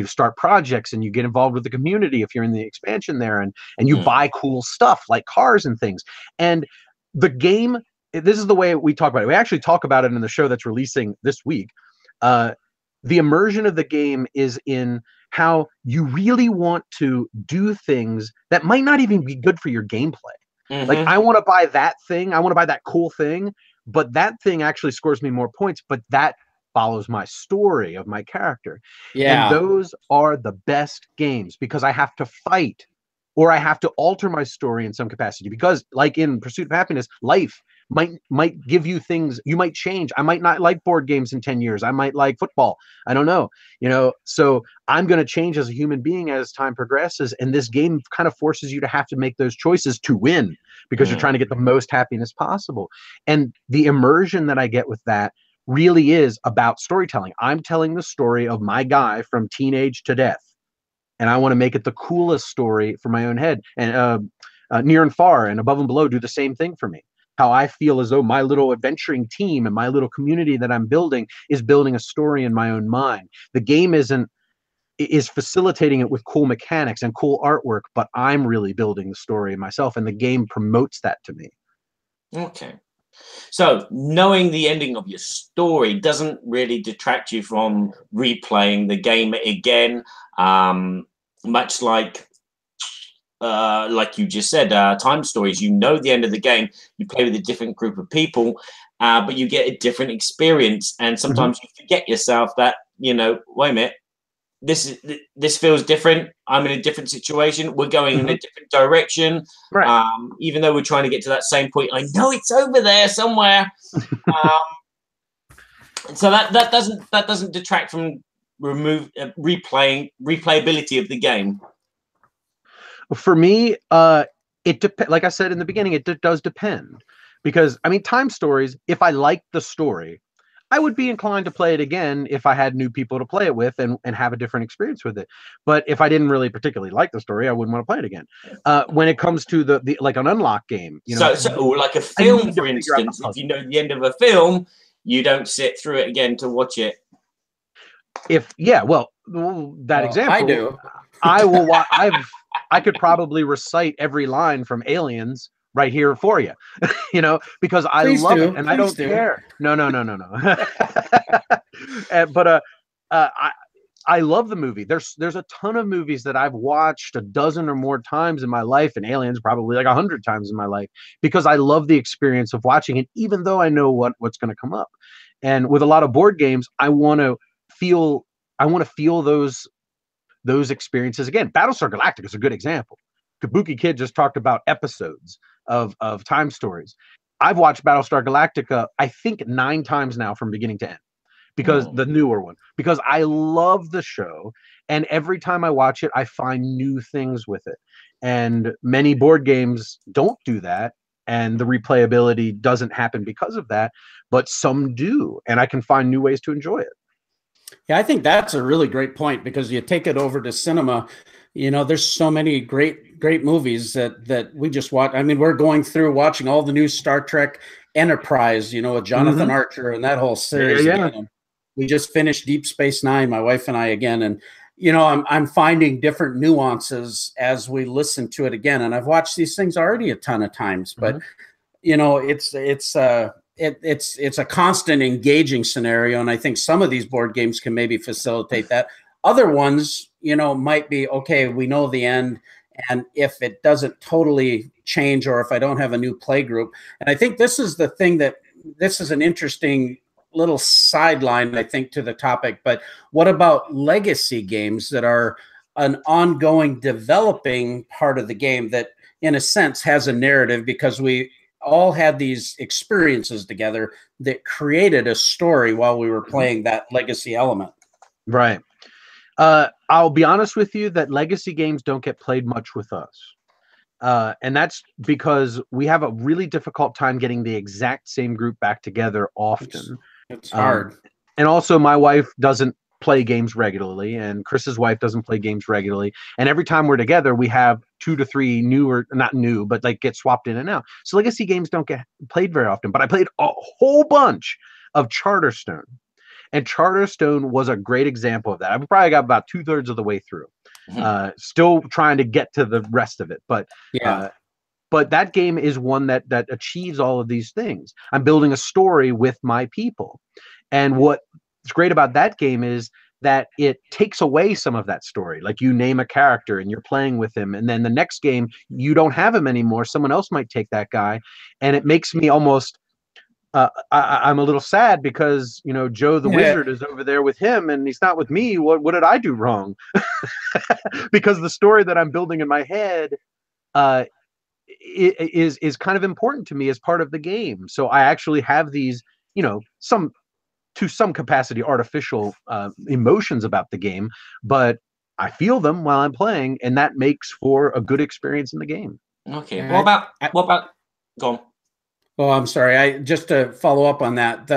start projects, and you get involved with the community if you're in the expansion there, and you buy cool stuff like cars and things. And the game, this is the way we talk about it. We actually talk about it in the show that's releasing this week. The immersion of the game is in how you really want to do things that might not even be good for your gameplay. Like, I want to buy that thing. I want to buy that cool thing, but that thing actually scores me more points, but that follows my story of my character. Yeah. And those are the best games because I have to fight or I have to alter my story in some capacity, because like in Pursuit of Happiness, life might give you things. You might change. I might not like board games in 10 years. I might like football. I don't know, you know, so I'm going to change as a human being as time progresses. And this game kind of forces you to have to make those choices to win because you're trying to get the most happiness possible. And the immersion that I get with that really is about storytelling. I'm telling the story of my guy from teenage to death, and I want to make it the coolest story for my own head. And Near and Far and Above and Below do the same thing for me. How I feel as though my little adventuring team and my little community that I'm building is building a story in my own mind. The game is facilitating it with cool mechanics and cool artwork, but I'm really building the story myself, and the game promotes that to me. Okay. So knowing the ending of your story doesn't really detract you from replaying the game again, much like you just said, Time Stories. You know the end of the game. You play with a different group of people, but you get a different experience. And sometimes you forget yourself that, you know, wait a minute, this feels different. I'm in a different situation. We're going in a different direction. Right. Even though we're trying to get to that same point, I know it's over there somewhere. So that doesn't detract from replayability of the game. For me, it depends. Like I said in the beginning, it does depend, because I mean, Time Stories, if I like the story, I would be inclined to play it again if I had new people to play it with and have a different experience with it. But if I didn't really particularly like the story, I wouldn't want to play it again. When it comes to the like an unlock game, you know, so like a film, for instance, if you know the end of a film, you don't sit through it again to watch it. Example, I do. I will. I could probably recite every line from Aliens right here for you, you know, because I love it and I don't care. No. But I love the movie. There's a ton of movies that I've watched a dozen or more times in my life, and Aliens probably like 100 times in my life, because I love the experience of watching it, even though I know what's going to come up. And with a lot of board games, I want to feel those experiences again. Battlestar Galactica is a good example. Kabuki Kid just talked about episodes of time stories. I've watched Battlestar Galactica, I think 9 times now from beginning to end, because the newer one, because I love the show. And every time I watch it, I find new things with it. And many board games don't do that. And the replayability doesn't happen because of that, but some do. And I can find new ways to enjoy it. Yeah, I think that's a really great point, because you take it over to cinema. You know, there's so many great movies that we just watch. I mean, we're going through watching all the new Star Trek Enterprise, you know, with Jonathan Archer and that whole series. Yeah. Again. We just finished Deep Space Nine, my wife and I, again. And, you know, I'm finding different nuances as we listen to it again. And I've watched these things already a ton of times, but, you know, it's a constant engaging scenario. And I think some of these board games can maybe facilitate that. Other ones, you know, might be, okay, we know the end. And if it doesn't totally change, or if I don't have a new play group. And I think this is the thing this is an interesting little sideline, I think, to the topic. But what about legacy games that are an ongoing developing part of the game that, in a sense, has a narrative, because we all had these experiences together that created a story while we were playing that legacy element? Right. I'll be honest with you that legacy games don't get played much with us. And that's because we have a really difficult time getting the exact same group back together often. It's hard. And also, my wife doesn't play games regularly, and Chris's wife doesn't play games regularly. And every time we're together, we have 2 to 3 new, or not new, but like get swapped in and out. So legacy games don't get played very often. But I played a whole bunch of Charterstone. And Charterstone was a great example of that. I probably got about 2/3 of the way through. Still trying to get to the rest of it. But but that game is one that achieves all of these things. I'm building a story with my people. And what's great about that game is that it takes away some of that story. Like, you name a character and you're playing with him, and then the next game you don't have him anymore. Someone else might take that guy, and it makes me almost I'm a little sad, because, you know, Joe the Wizard is over there with him and he's not with me. What did I do wrong? Because the story that I'm building in my head is kind of important to me as part of the game. So I actually have these, you know, to some capacity artificial emotions about the game, but I feel them while I'm playing, and that makes for a good experience in the game. Okay. What about go on. Oh, I'm sorry. Just to follow up on that,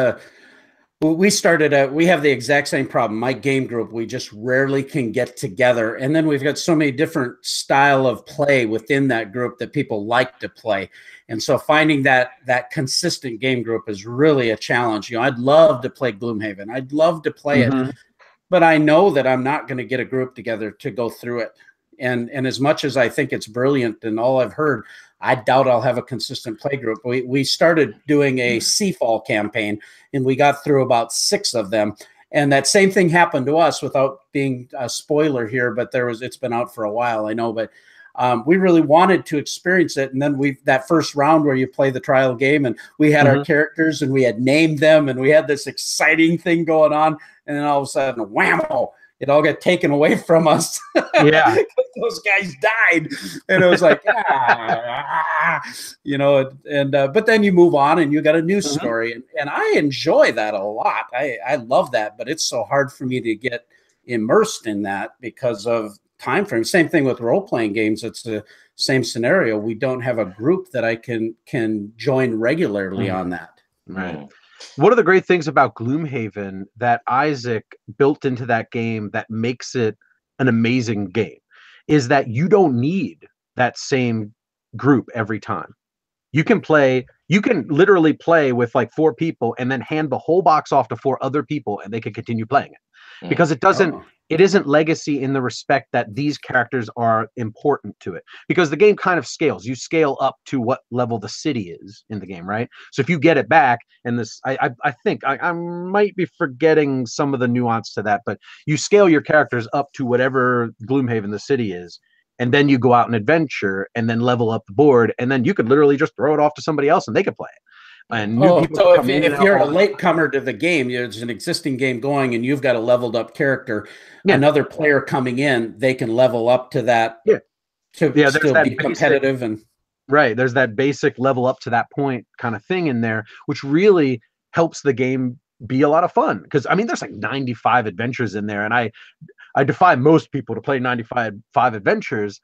we have the exact same problem. My game group, we just rarely can get together. And then we've got so many different style of play within that group that people like to play. And so finding that consistent game group is really a challenge. You know, I'd love to play Gloomhaven. I'd love to play it, but I know that I'm not going to get a group together to go through it. And as much as I think it's brilliant and all I've heard, I doubt I'll have a consistent play group. We started doing a Seafall campaign, and we got through about 6 of them. And that same thing happened to us, without being a spoiler here, but it's been out for a while, I know, but we really wanted to experience it. And then that first round where you play the trial game, and we had our characters and we had named them, and we had this exciting thing going on. And then all of a sudden, whammo, it all got taken away from us. Yeah. Those guys died. And it was like, you know, and but then you move on and you got a new story. And I enjoy that a lot. I love that, but it's so hard for me to get immersed in that because of time frame. Same thing with role-playing games. It's the same scenario. We don't have a group that I can join regularly on that. Right. One of the great things about Gloomhaven that Isaac built into that game that makes it an amazing game is that you don't need that same group every time. You can literally play with like 4 people and then hand the whole box off to 4 other people and they can continue playing it. Because it isn't legacy in the respect that these characters are important to it. Because the game kind of scales. You scale up to what level the city is in the game, right? So if you get it back, and this, I think I might be forgetting some of the nuance to that, but you scale your characters up to whatever Gloomhaven the city is, and then you go out and adventure and then level up the board, and then you could literally just throw it off to somebody else and they could play it. And new people so come in if you're a latecomer to the game, there's an existing game going and you've got a leveled up character, another player coming in, they can level up to that to still be competitive. And right, there's that basic level up to that point kind of thing in there, which really helps the game be a lot of fun. Because I mean, there's like 95 adventures in there, and I defy most people to play 95 adventures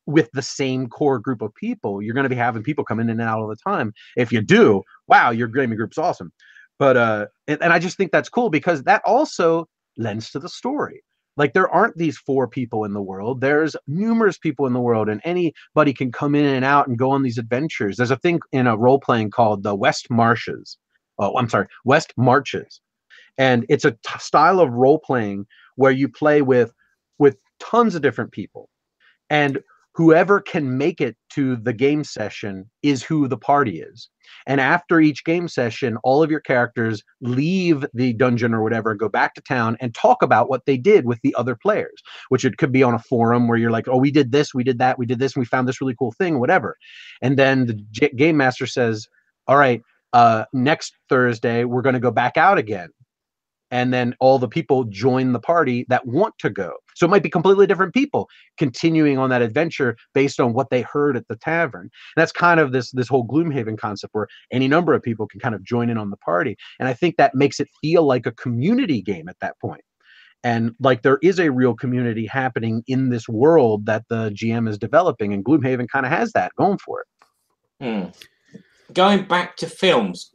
with the same core group of people. You're going to be having people come in and out all the time. If you do, wow, your gaming group's awesome. But and I just think that's cool because that also lends to the story. Like, there aren't these 4 people in the world. There's numerous people in the world, and anybody can come in and out and go on these adventures. There's a thing in a role playing called the West Marches. West Marches. And it's a style of role playing where you play with tons of different people, and whoever can make it to the game session is who the party is. And after each game session, all of your characters leave the dungeon or whatever, go back to town and talk about what they did with the other players, which it could be on a forum where you're like, oh, we did this, we did that, we did this, and we found this really cool thing, whatever. And then the game master says, all right, next Thursday, we're going to go back out again. And then all the people join the party that want to go. So it might be completely different people continuing on that adventure based on what they heard at the tavern. And that's kind of this whole Gloomhaven concept where any number of people can kind of join in on the party. And I think that makes it feel like a community game at that point. And like there is a real community happening in this world that the GM is developing, and Gloomhaven kind of has that going for it. Going back to films.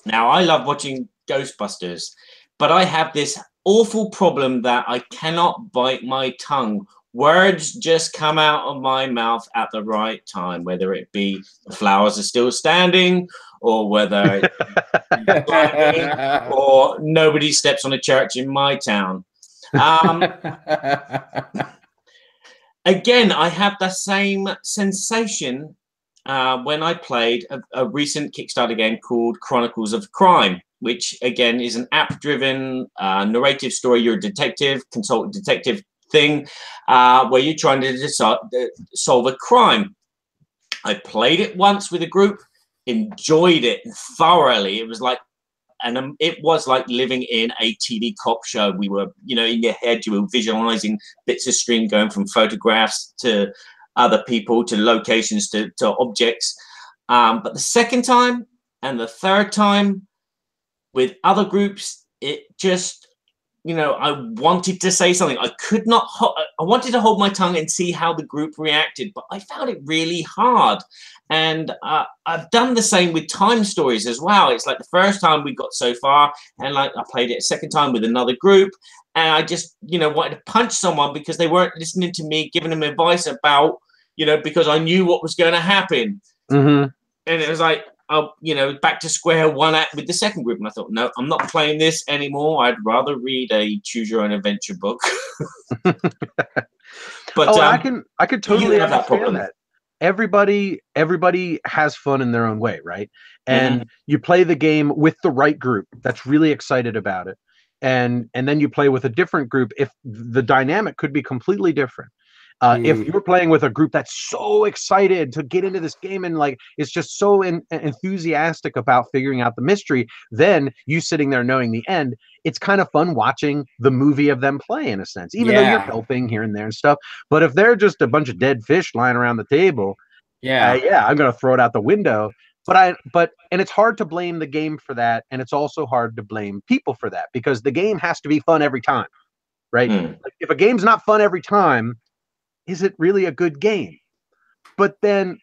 Now, I love watching Ghostbusters, but I have this awful problem that I cannot bite my tongue. Words just come out of my mouth at the right time, whether it be the flowers are still standing, or whether or nobody steps on a church in my town. Again, I have the same sensation when I played a recent Kickstarter game called Chronicles of Crime, which again is an app-driven narrative story. You're a detective, consultant detective thing, where you're trying to solve a crime. I played it once with a group, enjoyed it thoroughly. It was like, it was like living in a TV cop show. We were, in your head, you were visualizing bits of screen going from photographs to other people to locations to objects. But the second time and the third time with other groups, it just, I wanted to say something. I could not, I wanted to hold my tongue and see how the group reacted, but I found it really hard. And I've done the same with time stories as well. It's like the first time we got so far, and like I played it a second time with another group, and I just, wanted to punch someone because they weren't listening to me, giving them advice about, because I knew what was going to happen. Mm-hmm. And it was like, back to square one with the second group. And I thought, no, I'm not playing this anymore. I'd rather read a choose your own adventure book. But I could totally understand that. Everybody has fun in their own way, right? And you play the game with the right group that's really excited about it. And then you play with a different group if the dynamic could be completely different. If you're playing with a group that's so excited to get into this game and like it's just so enthusiastic about figuring out the mystery, then you sitting there knowing the end, it's kind of fun watching the movie of them play in a sense, even though you're helping here and there and stuff. But if they're just a bunch of dead fish lying around the table, I'm gonna throw it out the window. And it's hard to blame the game for that, and it's also hard to blame people for that because the game has to be fun every time, right? Like, if a game's not fun every time, is it really a good game? But then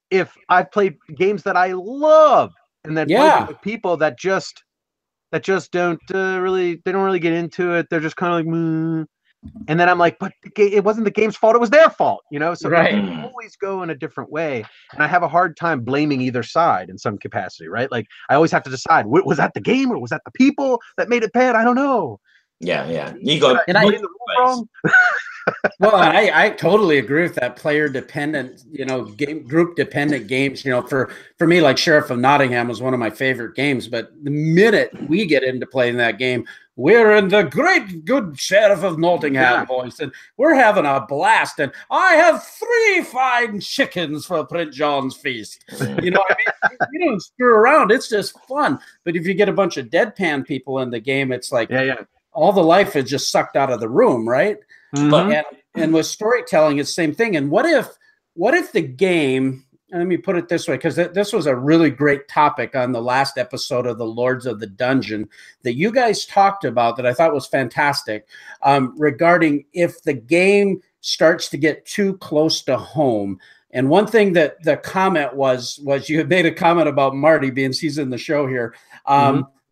if I've played games that I love and then played with people that just that just don't really get into it. They're just kind of like, "Meh." And then I'm like, but it wasn't the game's fault. It was their fault, you know? So Right. it always go in a different way. And I have a hard time blaming either side in some capacity, right? Like I always have to decide, was that the game or was that the people that made it bad? I don't know. Yeah. You got the rules wrong. Well, I totally agree with that. Player dependent, group dependent games. For me, like Sheriff of Nottingham was one of my favorite games. But the minute we get into playing that game, we're in the great good Sheriff of Nottingham voice, and we're having a blast. And I have 3 fine chickens for Prince John's feast. You don't screw around. It's just fun. But if you get a bunch of deadpan people in the game, it's like all the life is just sucked out of the room, right? Mm-hmm. And with storytelling, it's the same thing. And what if the game, let me put it this way, because this was a really great topic on the last episode of the Lords of the Dungeon that you guys talked about that I thought was fantastic, regarding if the game starts to get too close to home. And one thing that the comment was you had made a comment about Marty being he's in the show here.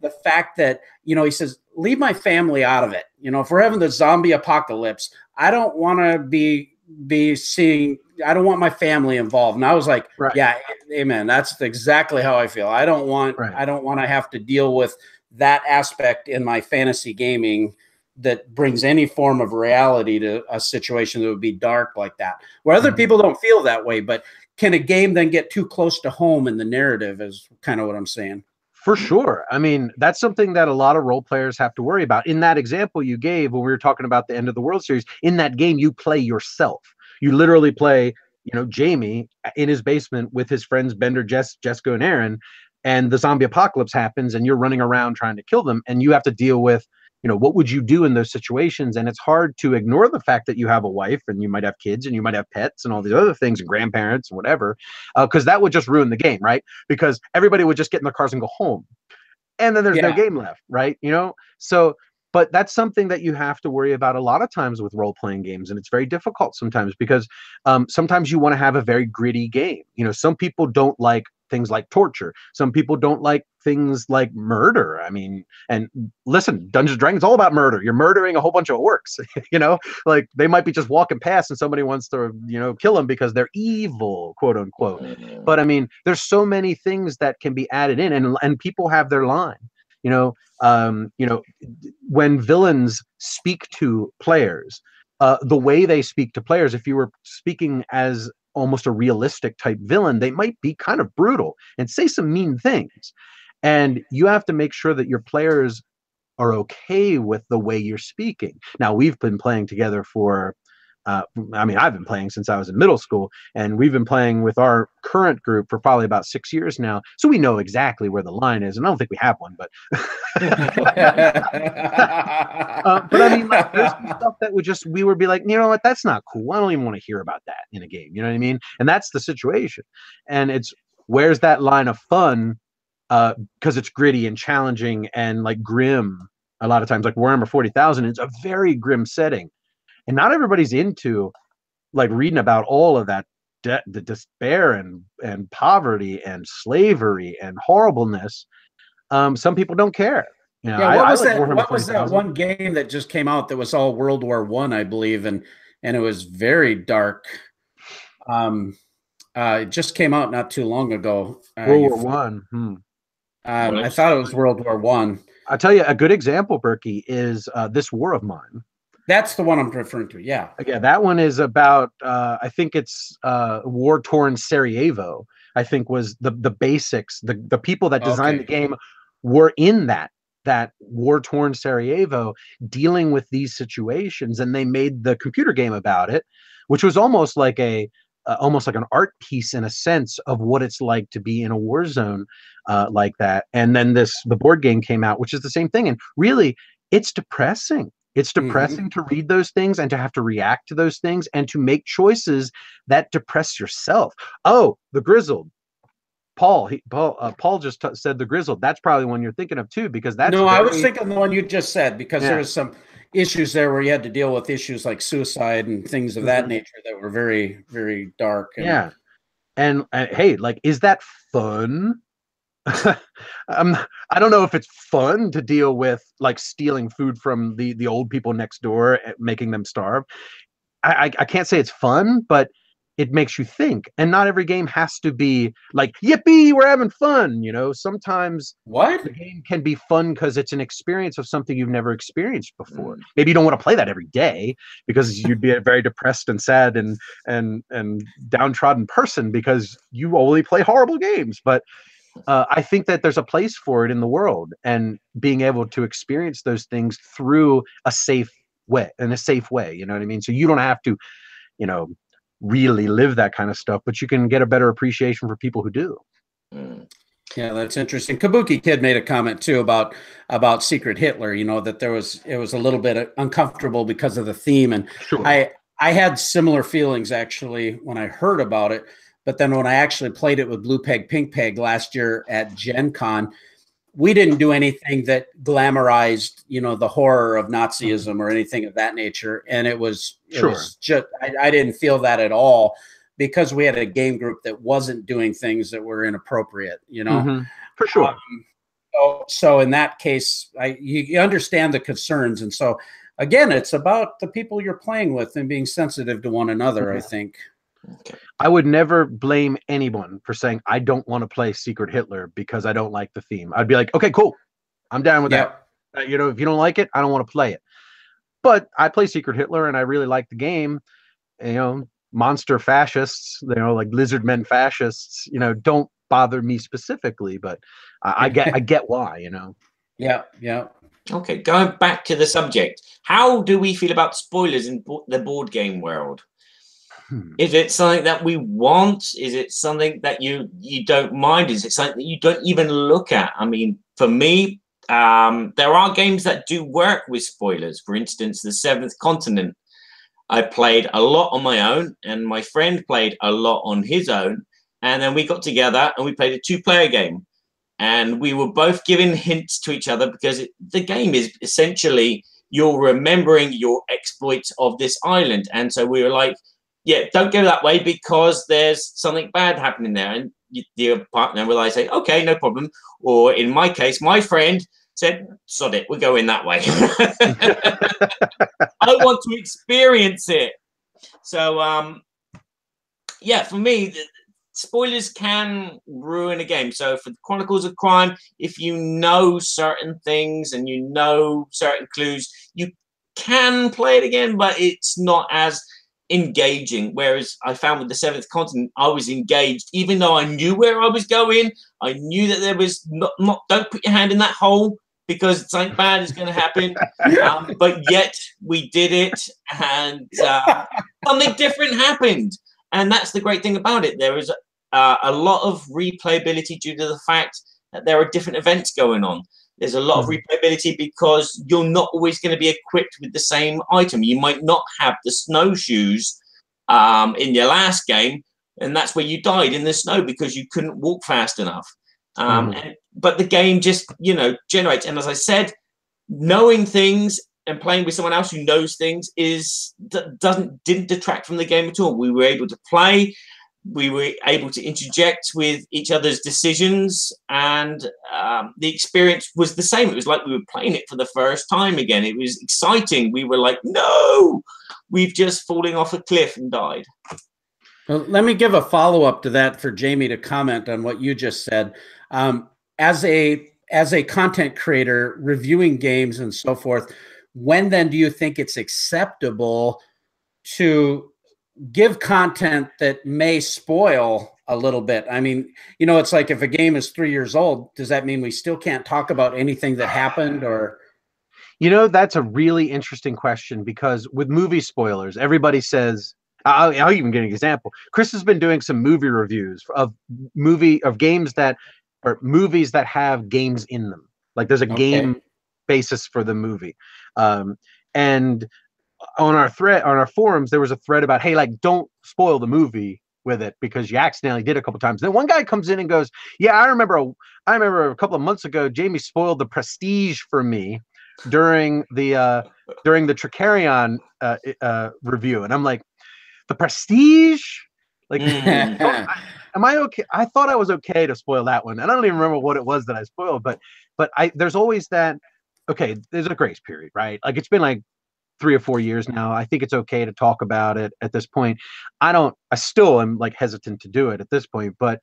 The fact that, he says, leave my family out of it. If we're having the zombie apocalypse, I don't want to be seeing, I don't want my family involved. And I was like, yeah, amen. That's exactly how I feel. I don't want to have to deal with that aspect in my fantasy gaming that brings any form of reality to a situation that would be dark like that, where other people don't feel that way. But can a game then get too close to home in the narrative is kind of what I'm saying. For sure. I mean, that's something that a lot of role players have to worry about. In that example you gave when we were talking about the end of the World Series, in that game, you play yourself. You literally play, Jamie in his basement with his friends Bender, Jessica, and Aaron, and the zombie apocalypse happens, and you're running around trying to kill them, and you have to deal with, what would you do in those situations? And it's hard to ignore the fact that you have a wife and you might have kids and you might have pets and all these other things and grandparents and whatever, because that would just ruin the game, right? Because everybody would just get in their cars and go home. And then there's no game left, right? So, but that's something that you have to worry about a lot of times with role-playing games. And it's very difficult sometimes because sometimes you want to have a very gritty game. Some people don't like things like torture. Some people don't like things like murder. I mean, and listen, Dungeons and Dragons is all about murder. You're murdering a whole bunch of orcs, like they might be just walking past and somebody wants to, kill them because they're evil, quote unquote. But I mean, there's so many things that can be added in, and people have their line. When villains speak to players, the way they speak to players, if you were speaking as almost a realistic type villain, they might be kind of brutal and say some mean things. And you have to make sure that your players are okay with the way you're speaking. Now, we've been playing together for, I've been playing since I was in middle school, and we've been playing with our current group for probably about 6 years now. So we know exactly where the line is. And I don't think we have one, but but I mean, like, there's some stuff that we would be like, you know what, that's not cool. I don't even want to hear about that in a game. You know what I mean? And that's the situation. And it's, where's that line of fun? Because it's gritty and challenging and like grim. A lot of times, like Warhammer 40,000, it's a very grim setting. And not everybody's into like reading about all of that, the despair and poverty and slavery and horribleness. Some people don't care. What was that one game that just came out that was all World War I believe, and it was very dark. It just came out not too long ago. World War I. I thought it was World War I. I'll tell you a good example, Berkey, is This War of Mine. That's the one I'm referring to. Yeah. Yeah, that one is about, I think it's war-torn Sarajevo, I think was the basics. The people that designed the game were in that war-torn Sarajevo dealing with these situations, and they made the computer game about it, which was almost like an art piece in a sense of what it's like to be in a war zone like that. And then the board game came out, which is the same thing. And really, it's depressing. It's depressing to read those things and to have to react to those things and to make choices that depress yourself. Oh, the Grizzled. Paul just said the Grizzled. That's probably one you're thinking of too, because that's I was thinking the one you just said, because there was some issues there where you had to deal with issues like suicide and things of that nature that were very, very dark. And hey, like, is that fun? I don't know if it's fun to deal with like stealing food from the old people next door and making them starve. I can't say it's fun, but it makes you think. And not every game has to be like, yippee, we're having fun. You know, sometimes What? the game can be fun because it's an experience of something you've never experienced before. Maybe you don't want to play that every day because you'd be a very depressed and sad and downtrodden person because you only play horrible games. But I think that there's a place for it in the world, and being able to experience those things through a safe way, you know what I mean? So you don't have to, you know, really live that kind of stuff, but you can get a better appreciation for people who do. Yeah, that's interesting. Kabuki Kid made a comment too about Secret Hitler, you know, that it was a little bit uncomfortable because of the theme. And Sure. I had similar feelings actually when I heard about it. But then when I actually played it with Blue Peg, Pink Peg last year at Gen Con, we didn't do anything that glamorized, you know, the horror of Nazism or anything of that nature. And it was just, I didn't feel that at all because we had a game group that wasn't doing things that were inappropriate, you know. For sure. So in that case, you understand the concerns. And so, again, it's about the people you're playing with and being sensitive to one another, I think. I would never blame anyone for saying, I don't want to play Secret Hitler because I don't like the theme. I'd be like, okay, cool. I'm down with that. You know, if you don't like it, I don't want to play it. But I play Secret Hitler and I really like the game. You know, monster fascists, you know, like lizard men fascists, you know, don't bother me specifically, but I get why, you know. Yeah. Okay, going back to the subject, how do we feel about spoilers in the board game world? Is it something that we want? Is it something that you don't mind? Is it something that you don't even look at? I mean, for me, there are games that do work with spoilers. For instance, The Seventh Continent. I played a lot on my own, and my friend played a lot on his own. And then we got together and we played a 2-player game. And we were both giving hints to each other because the game is essentially you're remembering your exploits of this island. And so we were like, yeah, don't go that way because there's something bad happening there. And your partner will I say, okay, no problem. Or in my case, my friend said, sod it, we're going that way. I want to experience it. So, yeah, for me, spoilers can ruin a game. So for Chronicles of Crime, if you know certain things and you know certain clues, you can play it again, but it's not as engaging. Whereas I found with The Seventh Continent, I was engaged, even though I knew where I was going. I knew that there was not don't put your hand in that hole because something bad is going to happen. But yet we did it, and something different happened. And that's the great thing about it. There is a lot of replayability due to the fact that there are different events going on. There's a lot of replayability because you're not always going to be equipped with the same item. You might not have the snowshoes in your last game, and that's where you died in the snow because you couldn't walk fast enough. But the game just, you know, generates. And as I said, knowing things and playing with someone else who knows things didn't detract from the game at all. We were able to play. We were able to interject with each other's decisions, and the experience was the same. It was like we were playing it for the first time again. It was exciting. We were like, no, we've just fallen off a cliff and died. Well, let me give a follow-up to that for Jamie to comment on what you just said. As a content creator, reviewing games and so forth, when then do you think it's acceptable to give content that may spoil a little bit? I mean, you know, it's like if a game is 3 years old, does that mean we still can't talk about anything that happened? Or, you know, that's a really interesting question, because with movie spoilers, everybody says, I'll even give an example. Chris has been doing some movie reviews of games that are movies that have games in them. Like there's a game basis for the movie. And on our forums, there was a thread about, hey, like, don't spoil the movie with it because you accidentally did a couple times. Then one guy comes in and goes, yeah, I remember a couple of months ago, Jamie spoiled The Prestige for me during the Tricarion review. And I'm like, The Prestige? Like, Mm. am I okay? I thought I was okay to spoil that one, and I don't even remember what it was that I spoiled. But there's always that. Okay, there's a grace period, right? Like, it's been like 3 or 4 years now. I think it's okay to talk about it at this point. I still am like hesitant to do it at this point, but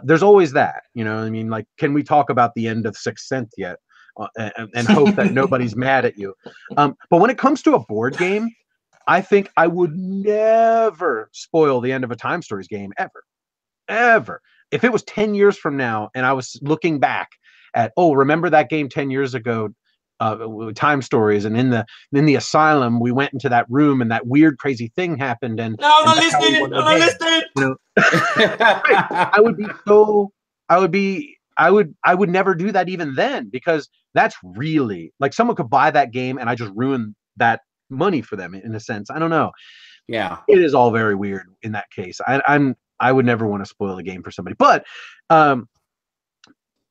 there's always that, you know what I mean? Like, can we talk about the end of Sixth Sense yet? And hope that nobody's mad at you. But when it comes to a board game, I think I would never spoil the end of a Time Stories game ever, ever. If it was 10 years from now and I was looking back at, oh, remember that game 10 years ago, Time Stories, and in the asylum we went into that room and that weird crazy thing happened, and No, I'm not that's how we listening. won the I'm not game. listening. You know, I would never do that even then, because that's really like someone could buy that game and I just ruin that money for them in a sense. I don't know. Yeah, it is all very weird in that case. I would never want to spoil a game for somebody, but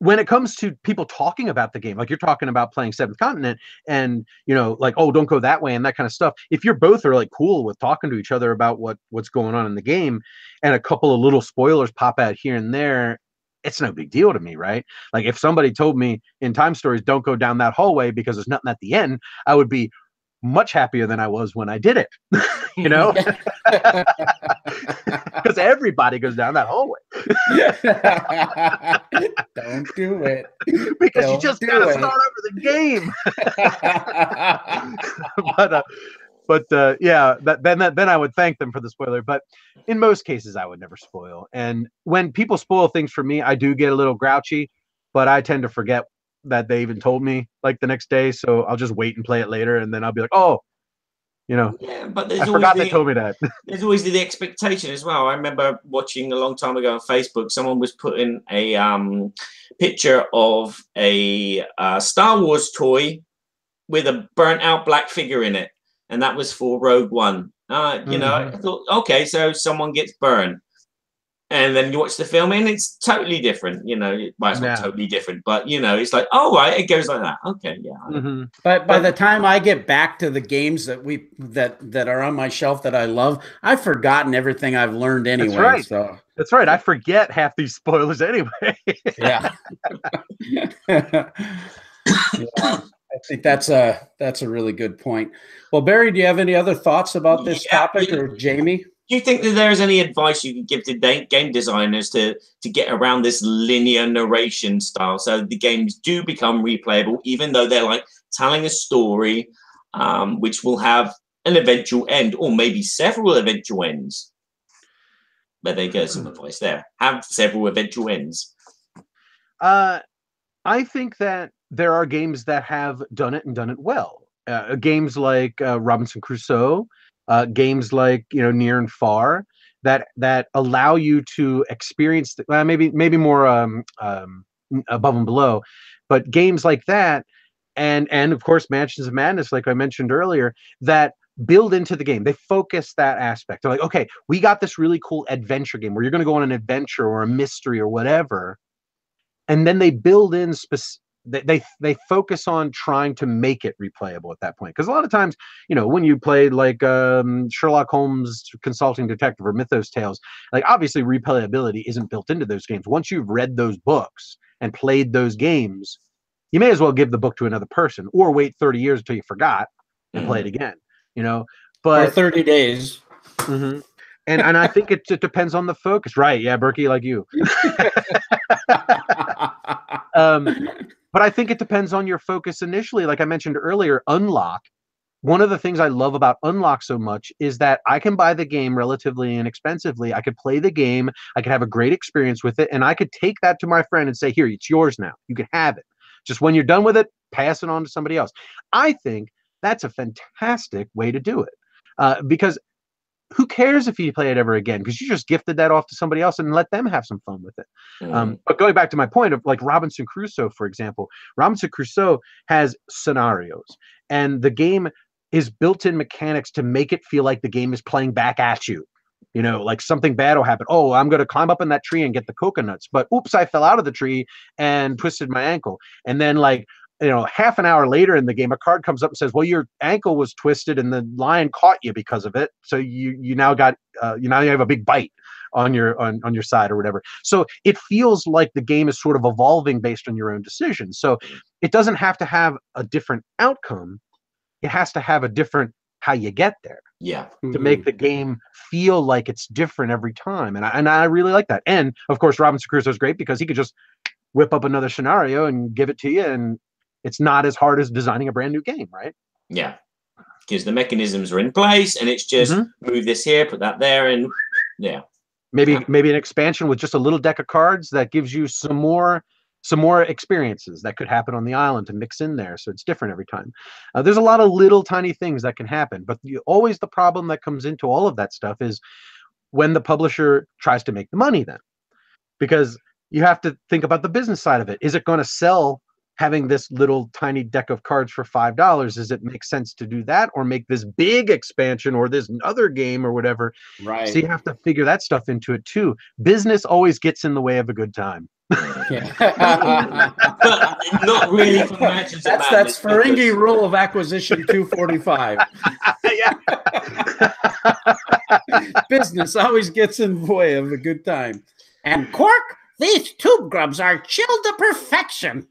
when it comes to people talking about the game, like you're talking about playing Seventh Continent, and you know, like, oh, don't go that way and that kind of stuff. If you're both are like cool with talking to each other about what's going on in the game, and a couple of little spoilers pop out here and there, it's no big deal to me, right? Like, if somebody told me in Time Stories, don't go down that hallway because there's nothing at the end, I would be much happier than I was when I did it. You know, because everybody goes down that hallway. Don't do it. Because Don't you just do gotta it. start over the game. Yeah, then I would thank them for the spoiler. But in most cases, I would never spoil. And when people spoil things for me, I do get a little grouchy, but I tend to forget that they even told me like the next day. So I'll just wait and play it later, and then I'll be like, oh, you know, Yeah, but I forgot they told me that. There's always the expectation as well. I remember watching a long time ago on Facebook, someone was putting a picture of a Star Wars toy with a burnt out black figure in it, and that was for Rogue One. You know, I thought, okay, so someone gets burned. And then you watch the film and it's totally different, you know. Well, it's not totally different, but you know, it's like, oh, right, it goes like that. Okay, yeah. But by the time I get back to the games that are on my shelf that I love, I've forgotten everything I've learned anyway. That's right. So that's right. I forget half these spoilers anyway. Yeah. Yeah. I think that's a really good point. Well, Barry, do you have any other thoughts about this topic, or Jamie? Do you think that there is any advice you could give to game designers to get around this linear narration style, so the games do become replayable, even though they're like telling a story, which will have an eventual end, or maybe several eventual ends? But there goes some advice there. Have several eventual ends. I think that there are games that have done it and done it well. Games like Robinson Crusoe. Games like, you know, Near and Far, that allow you to experience maybe more Above and Below, but games like that, and of course Mansions of Madness, like I mentioned earlier, that build into the game. They focus that aspect. They're like, okay, we got this really cool adventure game where you're going to go on an adventure or a mystery or whatever, and then they build in they focus on trying to make it replayable at that point. Because a lot of times, you know, when you play like Sherlock Holmes Consulting Detective or Mythos Tales, like obviously replayability isn't built into those games. Once you've read those books and played those games, you may as well give the book to another person, or wait 30 years until you forgot and play it again, you know. But or 30 days. And I think it depends on the focus, right? Yeah, Berkey, like you. But I think it depends on your focus initially. Like I mentioned earlier, Unlock. One of the things I love about Unlock so much is that I can buy the game relatively inexpensively. I could play the game. I could have a great experience with it. And I could take that to my friend and say, here, it's yours now. You can have it. Just when you're done with it, pass it on to somebody else. I think that's a fantastic way to do it. Because who cares if you play it ever again? Because you just gifted that off to somebody else and let them have some fun with it. But going back to my point of like Robinson Crusoe, for example, Robinson Crusoe has scenarios, and the game is built-in mechanics to make it feel like the game is playing back at you. You know, like something bad will happen. Oh, I'm going to climb up in that tree and get the coconuts, but oops, I fell out of the tree and twisted my ankle. And then like, half an hour later in the game, a card comes up and says, well, your ankle was twisted and the lion caught you because of it. So you now got, you have a big bite on your side or whatever. So it feels like the game is sort of evolving based on your own decisions. So it doesn't have to have a different outcome. It has to have a different how you get there. Yeah. To make the game feel like it's different every time. And I really like that. And of course, Robinson Crusoe is great because he could just whip up another scenario and give it to you, and it's not as hard as designing a brand new game, right? Yeah, because the mechanisms are in place, and it's just move this here, put that there, and yeah. Maybe an expansion with just a little deck of cards that gives you some more experiences that could happen on the island to mix in there, so it's different every time. There's a lot of little tiny things that can happen, but always the problem that comes into all of that stuff is when the publisher tries to make the money then, because you have to think about the business side of it. Is it going to sell having this little tiny deck of cards for $5? Does it make sense to do that, or make this big expansion or this other game or whatever? Right. So you have to figure that stuff into it too. Business always gets in the way of a good time. Yeah. But not really for Mansions of Madness. That's Ferengi rule of acquisition 245. Yeah. Business always gets in the way of a good time. And Quark, these tube grubs are chilled to perfection.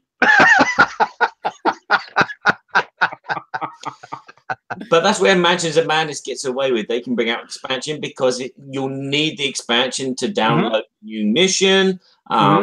But that's where Mansions of Madness gets away with. They can bring out expansion because you'll need the expansion to download new mission,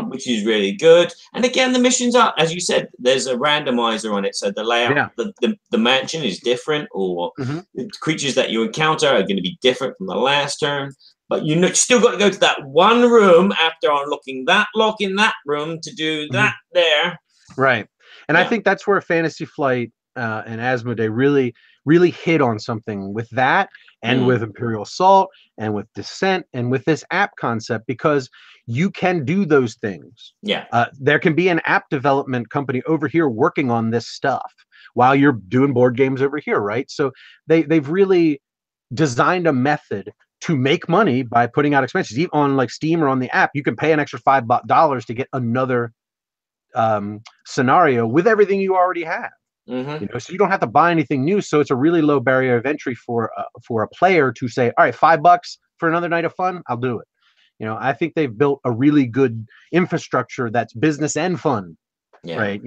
which is really good. And again, the missions are, as you said, there's a randomizer on it, so the layout, the mansion is different, or the creatures that you encounter are going to be different from the last turn. But you still got to go to that one room after unlocking that lock in that room to do that there. Right. And I think that's where Fantasy Flight and Asmodee really hit on something with that, and with Imperial Assault, and with Descent, and with this app concept, because you can do those things. Yeah. There can be an app development company over here working on this stuff while you're doing board games over here, right? So they've really designed a method to make money by putting out expansions. Even on like Steam or on the app, you can pay an extra $5 to get another scenario with everything you already have. So you don't have to buy anything new. So it's a really low barrier of entry for a player to say, all right, $5 for another night of fun, I'll do it. I think they've built a really good infrastructure that's business and fun, right?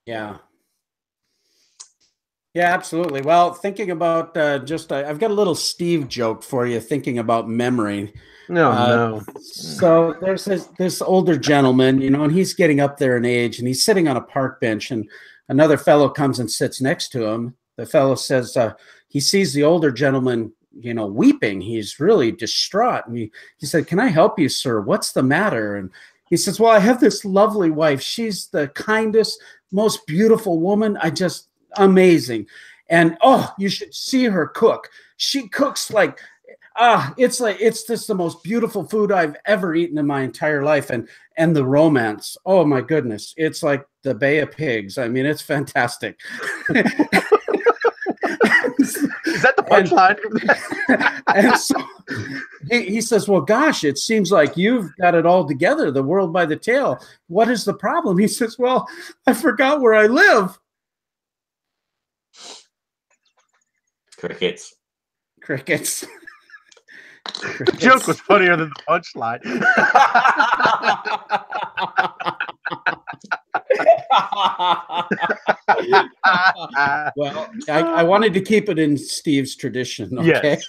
Yeah. Yeah, absolutely. Well, thinking about I've got a little Steve joke for you, thinking about memory. No. So there's this older gentleman, and he's getting up there in age, and he's sitting on a park bench, and another fellow comes and sits next to him. The fellow says he sees the older gentleman, weeping. He's really distraught. And he said, "Can I help you, sir? What's the matter?" And he says, "Well, I have this lovely wife. She's the kindest, most beautiful woman. Amazing. And you should see her cook. She cooks like it's just the most beautiful food I've ever eaten in my entire life. And the romance, oh my goodness, it's like the Bay of Pigs. I mean, it's fantastic." Is that the punchline? And so he says, "Well, gosh, it seems like you've got it all together, the world by the tail. What is the problem?" He says, "Well, I forgot where I live." Crickets. The joke was funnier than the punchline. Well, I wanted to keep it in Steve's tradition. Okay. Yes.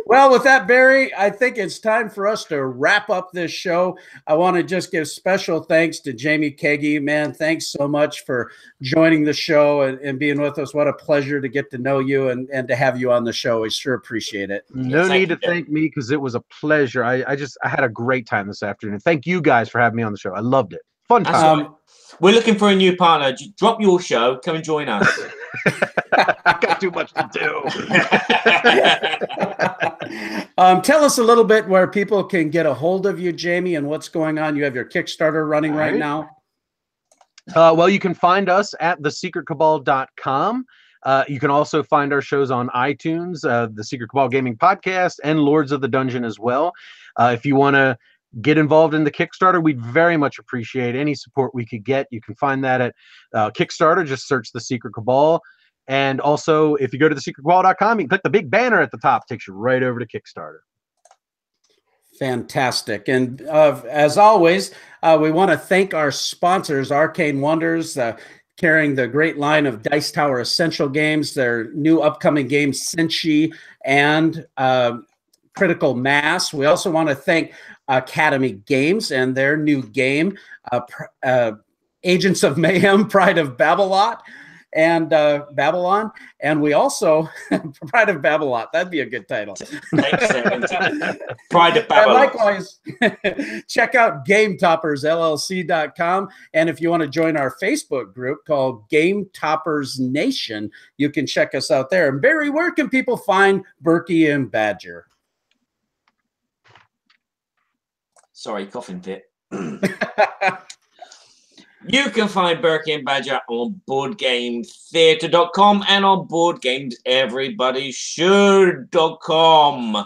Well, with that, Barry, I think it's time for us to wrap up this show. I want to just give special thanks to Jamie Kegie. Man, thanks so much for joining the show and being with us. What a pleasure to get to know you and to have you on the show. We sure appreciate it. No need to thank me, because it was a pleasure. I had a great time this afternoon. Thank you guys for having me on the show. I loved it. Fun time. We're looking for a new partner. Drop your show. Come and join us. I got too much to do. Tell us a little bit where people can get a hold of you, Jamie, and what's going on. You have your Kickstarter running right now. Well, you can find us at thesecretcabal.com. You can also find our shows on iTunes, the Secret Cabal Gaming Podcast, and Lords of the Dungeon as well. If you want to get involved in the Kickstarter, we'd very much appreciate any support we could get. You can find that at Kickstarter. Just search The Secret Cabal. And also, if you go to thesecretcabal.com, you can click the big banner at the top. Takes you right over to Kickstarter. Fantastic. And as always, we want to thank our sponsors, Arcane Wonders, carrying the great line of Dice Tower Essential games, their new upcoming games, Senshi and Critical Mass. We also want to thank Academy Games and their new game, Agents of Mayhem, Pride of Babblot, and Babylon. And we also, Pride of Babblot, that'd be a good title. Pride of Babylon. Likewise, check out GameToppersLLC.com. And if you want to join our Facebook group called Game Toppers Nation, you can check us out there. And Barry, where can people find Berkey and Badger? Sorry, coughing fit. You can find Berkey and Badger on BoardGameTheatre.com and on BoardGamesEverybodyShould.com.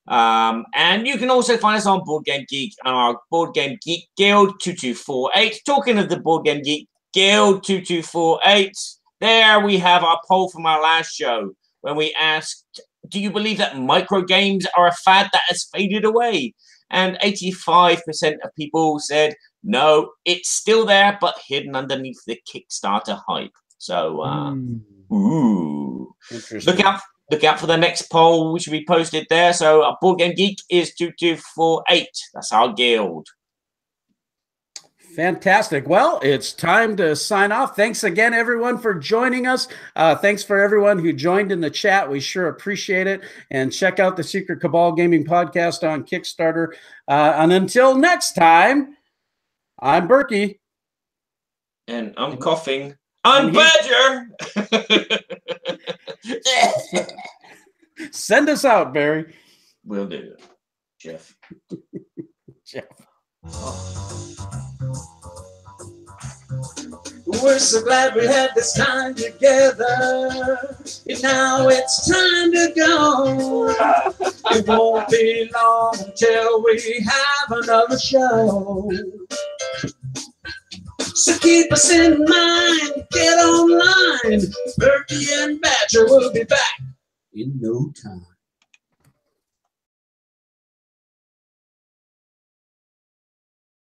And you can also find us on Board Game Geek and our Board Game Geek Guild 2248. Talking of the Board Game Geek Guild 2248, there we have our poll from our last show when we asked, do you believe that micro games are a fad that has faded away? And 85% of people said, no, it's still there, but hidden underneath the Kickstarter hype. So, ooh. Look out for the next poll, which will be posted there. So, our Board Game Geek is 2248. That's our guild. Fantastic. Well, it's time to sign off. Thanks again, everyone, for joining us. Thanks for everyone who joined in the chat. We sure appreciate it. And check out the Secret Cabal Gaming Podcast on Kickstarter. And until next time, I'm Berkey. And I'm coughing. I'm Badger. Send us out, Barry. Will do. Jeff. Jeff. We're so glad we had this time together. And now it's time to go. It won't be long until we have another show. So keep us in mind, get online. Berkey and Badger will be back in no time.